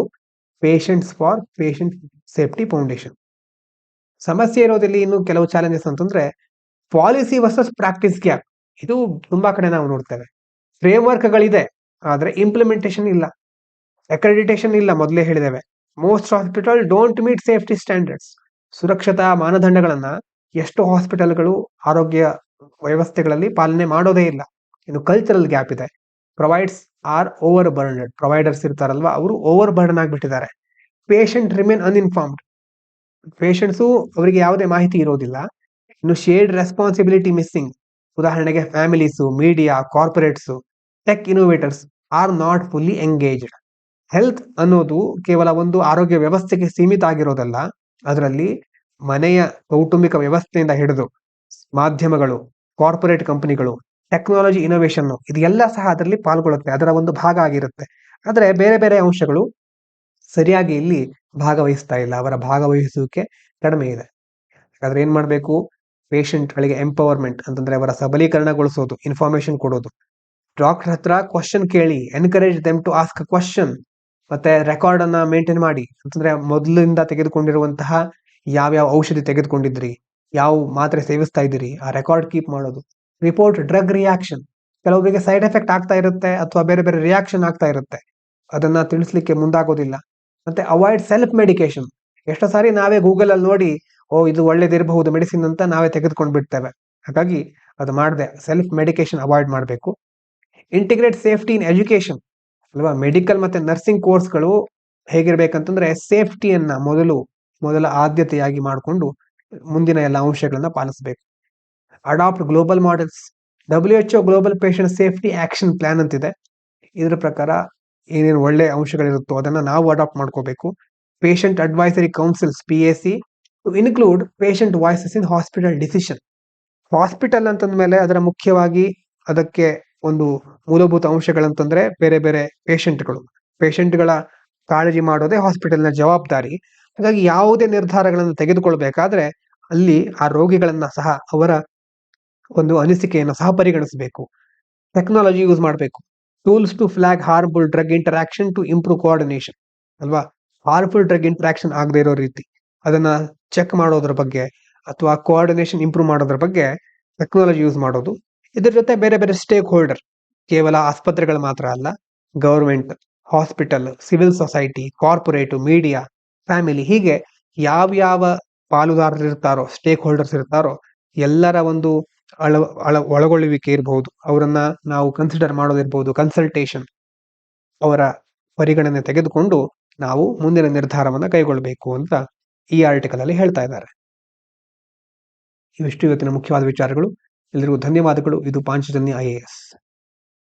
Patients for patient safety foundation. ಸಮಸ್ಯೆ ಇರೋದಿಲ್ಲಿ ಇನ್ನು ಕೆಲವು ಚಾಲೆಂಜಸ್ ಅಂತಂದ್ರೆ, ಪಾಲಿಸಿ ವರ್ಸಸ್ ಪ್ರಾಕ್ಟೀಸ್ ಗ್ಯಾಪ್. ಇದು ತುಂಬಾ ಕಡೆ ನಾವು ನೋಡ್ತೇವೆ. ಫ್ರೇಮ್ವರ್ಕ್ಗಳಿದೆ, ಆದ್ರೆ ಇಂಪ್ಲಿಮೆಂಟೇಷನ್ ಇಲ್ಲ, ಅಕ್ರೆಡಿಟೇಷನ್ ಇಲ್ಲ. ಮೊದಲೇ ಹೇಳಿದ್ದೇವೆ, most hospital don't meet safety standards. ಸುರಕ್ಷತಾ ಮಾನದಂಡಗಳನ್ನ ಎಷ್ಟು ಹಾಸ್ಪಿಟಲ್ಗಳು ಆರೋಗ್ಯ ವ್ಯವಸ್ಥೆಗಳಲ್ಲಿ ಪಾಲನೆ ಮಾಡೋದೇ ಇಲ್ಲ. ಇನ್ನು ಕಲ್ಚರಲ್ ಗ್ಯಾಪ್ ಇದೆ, provides are overburdened. Providers ಇರ್ತಾರಲ್ವಾ, ಅವರು ಓವರ್ ಬರ್ಡನ್ ಆಗಿಬಿಟ್ಟಿದ್ದಾರೆ. ಪೇಷಂಟ್ ರಿಮೇನ್ ಅನ್ಇನ್ಫಾರ್ಮ್ಡ್, ಪೇಷಂಟ್ಸು ಅವರಿಗೆ ಯಾವುದೇ ಮಾಹಿತಿ ಇರೋದಿಲ್ಲ. ಇನ್ನು ಶೇರ್ಡ್ ರೆಸ್ಪಾನ್ಸಿಬಿಲಿಟಿ ಮಿಸ್ಸಿಂಗ್. ಉದಾಹರಣೆಗೆ families, media, corporates, tech innovators are not fully engaged. Health ಅನ್ನೋದು ಕೇವಲ ಒಂದು ಆರೋಗ್ಯ ವ್ಯವಸ್ಥೆಗೆ ಸೀಮಿತ ಆಗಿರೋದಲ್ಲ, ಅದರಲ್ಲಿ ಮನೆಯ ಕೌಟುಂಬಿಕ ವ್ಯವಸ್ಥೆಯಿಂದ ಹಿಡಿದು ಮಾಧ್ಯಮಗಳು, ಕಾರ್ಪೊರೇಟ್ ಕಂಪನಿಗಳು, ಟೆಕ್ನಾಲಜಿ ಇನೋವೇಷನ್, ಇದೆಲ್ಲ ಸಹ ಅದರಲ್ಲಿ ಪಾಲ್ಗೊಳ್ಳುತ್ತೆ, ಅದರ ಒಂದು ಭಾಗ ಆಗಿರುತ್ತೆ. ಆದ್ರೆ ಬೇರೆ ಬೇರೆ ಅಂಶಗಳು ಸರಿಯಾಗಿ ಇಲ್ಲಿ ಭಾಗವಹಿಸ್ತಾ ಇಲ್ಲ, ಅವರ ಭಾಗವಹಿಸುವಿಕೆ ಕಡಿಮೆ ಇದೆ. ಹಾಗಾದ್ರೆ ಏನ್ ಮಾಡ್ಬೇಕು? ಪೇಷಂಟ್ಗಳಿಗೆ ಎಂಪವರ್ಮೆಂಟ್ ಅಂತಂದ್ರೆ ಅವರ ಸಬಲೀಕರಣಗೊಳಿಸೋದು, ಇನ್ಫಾರ್ಮೇಶನ್ ಕೊಡೋದು, ಡಾಕ್ಟರ್ ಹತ್ರ ಕ್ವಶನ್ ಕೇಳಿ, encourage them to ask question, ಮತ್ತೆ ರೆಕಾರ್ಡ್ ಅನ್ನ ಮೇಂಟೈನ್ ಮಾಡಿ. ಅಂತಂದ್ರೆ ಮೊದಲಿಂದ ತೆಗೆದುಕೊಂಡಿರುವಂತಹ ಯಾವ್ಯಾವ ಔಷಧಿ ತೆಗೆದುಕೊಂಡಿದ್ರಿ, ಯಾವ ಮಾತ್ರೆ ಸೇವಿಸ್ತಾ ಇದ್ದೀರಿ, ಆ ರೆಕಾರ್ಡ್ ಕೀಪ್ ಮಾಡೋದು. ರಿಪೋರ್ಟ್ ಡ್ರಗ್ ರಿಯಾಕ್ಷನ್, ಕೆಲವೊಬ್ಬರಿಗೆ ಸೈಡ್ ಎಫೆಕ್ಟ್ ಆಗ್ತಾ ಇರುತ್ತೆ ಅಥವಾ ಬೇರೆ ಬೇರೆ ರಿಯಾಕ್ಷನ್ ಆಗ್ತಾ ಇರುತ್ತೆ, ಅದನ್ನ ತಿಳಿಸ್ಲಿಕ್ಕೆ ಮುಂದಾಗೋದಿಲ್ಲ. ಮತ್ತೆ ಅವಾಯ್ಡ್ ಸೆಲ್ಫ್ ಮೆಡಿಕೇಶನ್. ಎಷ್ಟೋ ಸಾರಿ ನಾವೇ ಗೂಗಲ್ ಅಲ್ಲಿ ನೋಡಿ, ಇದು ಒಳ್ಳೇದಿರಬಹುದು ಮೆಡಿಸಿನ್ ಅಂತ ನಾವೇ ತೆಗೆದುಕೊಂಡು ಬಿಡ್ತೇವೆ. ಹಾಗಾಗಿ ಅದು ಮಾಡದೆ ಸೆಲ್ಫ್ ಮೆಡಿಕೇಶನ್ ಅವಾಯ್ಡ್ ಮಾಡಬೇಕು. ಇಂಟಿಗ್ರೇಟ್ ಸೇಫ್ಟಿ ಇನ್ ಎಜುಕೇಶನ್ ಅಲ್ವಾ, ಮೆಡಿಕಲ್ ಮತ್ತೆ ನರ್ಸಿಂಗ್ ಕೋರ್ಸ್ಗಳು ಹೇಗಿರ್ಬೇಕಂತಂದ್ರೆ ಸೇಫ್ಟಿಯನ್ನ ಮೊದಲ ಆದ್ಯತೆಯಾಗಿ ಮಾಡಿಕೊಂಡು ಮುಂದಿನ ಎಲ್ಲ ಅಂಶಗಳನ್ನ ಪಾಲಿಸಬೇಕು. Adopt global models. WHO global patient safety action plan ಅಂತಿದೆ, ಇದರ ಪ್ರಕಾರ ಏನೇನು ಒಳ್ಳೆ ಅಂಶಗಳಿರುತ್ತೋ ಅದನ್ನ ನಾವು ಅಡಾಪ್ಟ್ ಮಾಡ್ಕೋಬೇಕು. Patient advisory councils PAC to include patient voices in hospital decision. Hospital ಅಂತಂದ್ಮೇಲೆ ಅದರ ಮುಖ್ಯವಾಗಿ ಅದಕ್ಕೆ ಒಂದು ಮೂಲಭೂತ ಅಂಶಗಳಂತಂದ್ರೆ ಬೇರೆ ಬೇರೆ ಪೇಷಂಟ್ಗಳ ಕಾಳಜಿ ಮಾಡೋದೇ ಹಾಸ್ಪಿಟಲ್ನ ಜವಾಬ್ದಾರಿ. ಹಾಗಾಗಿ ಯಾವುದೇ ನಿರ್ಧಾರಗಳನ್ನು ತೆಗೆದುಕೊಳ್ಬೇಕಾದ್ರೆ ಅಲ್ಲಿ ಆ ರೋಗಿಗಳನ್ನ ಸಹ ಅವರ ಒಂದು ಅನಿಸಿಕೆಯನ್ನು ಸಹ ಪರಿಗಣಿಸಬೇಕು. ಟೆಕ್ನಾಲಜಿ ಯೂಸ್ ಮಾಡಬೇಕು. Tools to flag harmful drug interaction to improve coordination ಅಲ್ವಾ, ಹಾರ್ಮ್ಫುಲ್ ಡ್ರಗ್ ಇಂಟರಾಕ್ಷನ್ ಆಗದೆ ಇರೋ ರೀತಿ ಅದನ್ನ ಚೆಕ್ ಮಾಡೋದ್ರ ಬಗ್ಗೆ ಅಥವಾ ಕೋಆರ್ಡಿನೇಷನ್ ಇಂಪ್ರೂವ್ ಮಾಡೋದ್ರ ಬಗ್ಗೆ ಟೆಕ್ನಾಲಜಿ ಯೂಸ್ ಮಾಡೋದು. ಇದ್ರ ಜೊತೆ ಬೇರೆ ಬೇರೆ ಸ್ಟೇಕ್ ಹೋಲ್ಡರ್, ಕೇವಲ ಆಸ್ಪತ್ರೆಗಳು ಮಾತ್ರ ಅಲ್ಲ, government, hospital, civil society, corporate, media, family, ಹೀಗೆ ಯಾವ ಪಾಲುದಾರರು ಇರ್ತಾರೋ, ಸ್ಟೇಕ್ ಹೋಲ್ಡರ್ಸ್ ಇರ್ತಾರೋ, ಎಲ್ಲರ ಒಂದು ಒಳಗೊಳ್ಳುವಿಕೆ ಇರಬಹುದು, ಅವರನ್ನ ನಾವು ಕನ್ಸಿಡರ್ ಮಾಡೋದಿರ್ಬೋದು, ಕನ್ಸಲ್ಟೇಷನ್, ಅವರ ಪರಿಗಣನೆ ತೆಗೆದುಕೊಂಡು ನಾವು ಮುಂದಿನ ನಿರ್ಧಾರವನ್ನ ಕೈಗೊಳ್ಳಬೇಕು ಅಂತ ಈ ಆರ್ಟಿಕಲ್ ಅಲ್ಲಿ ಹೇಳ್ತಾ ಇದ್ದಾರೆ. ಇವಿಷ್ಟು ಇವತ್ತಿನ ಮುಖ್ಯವಾದ ವಿಚಾರಗಳು. ಎಲ್ಲರಿಗೂ ಧನ್ಯವಾದಗಳು. ಇದು ಪಾಂಚಜನ್ಯ IAS.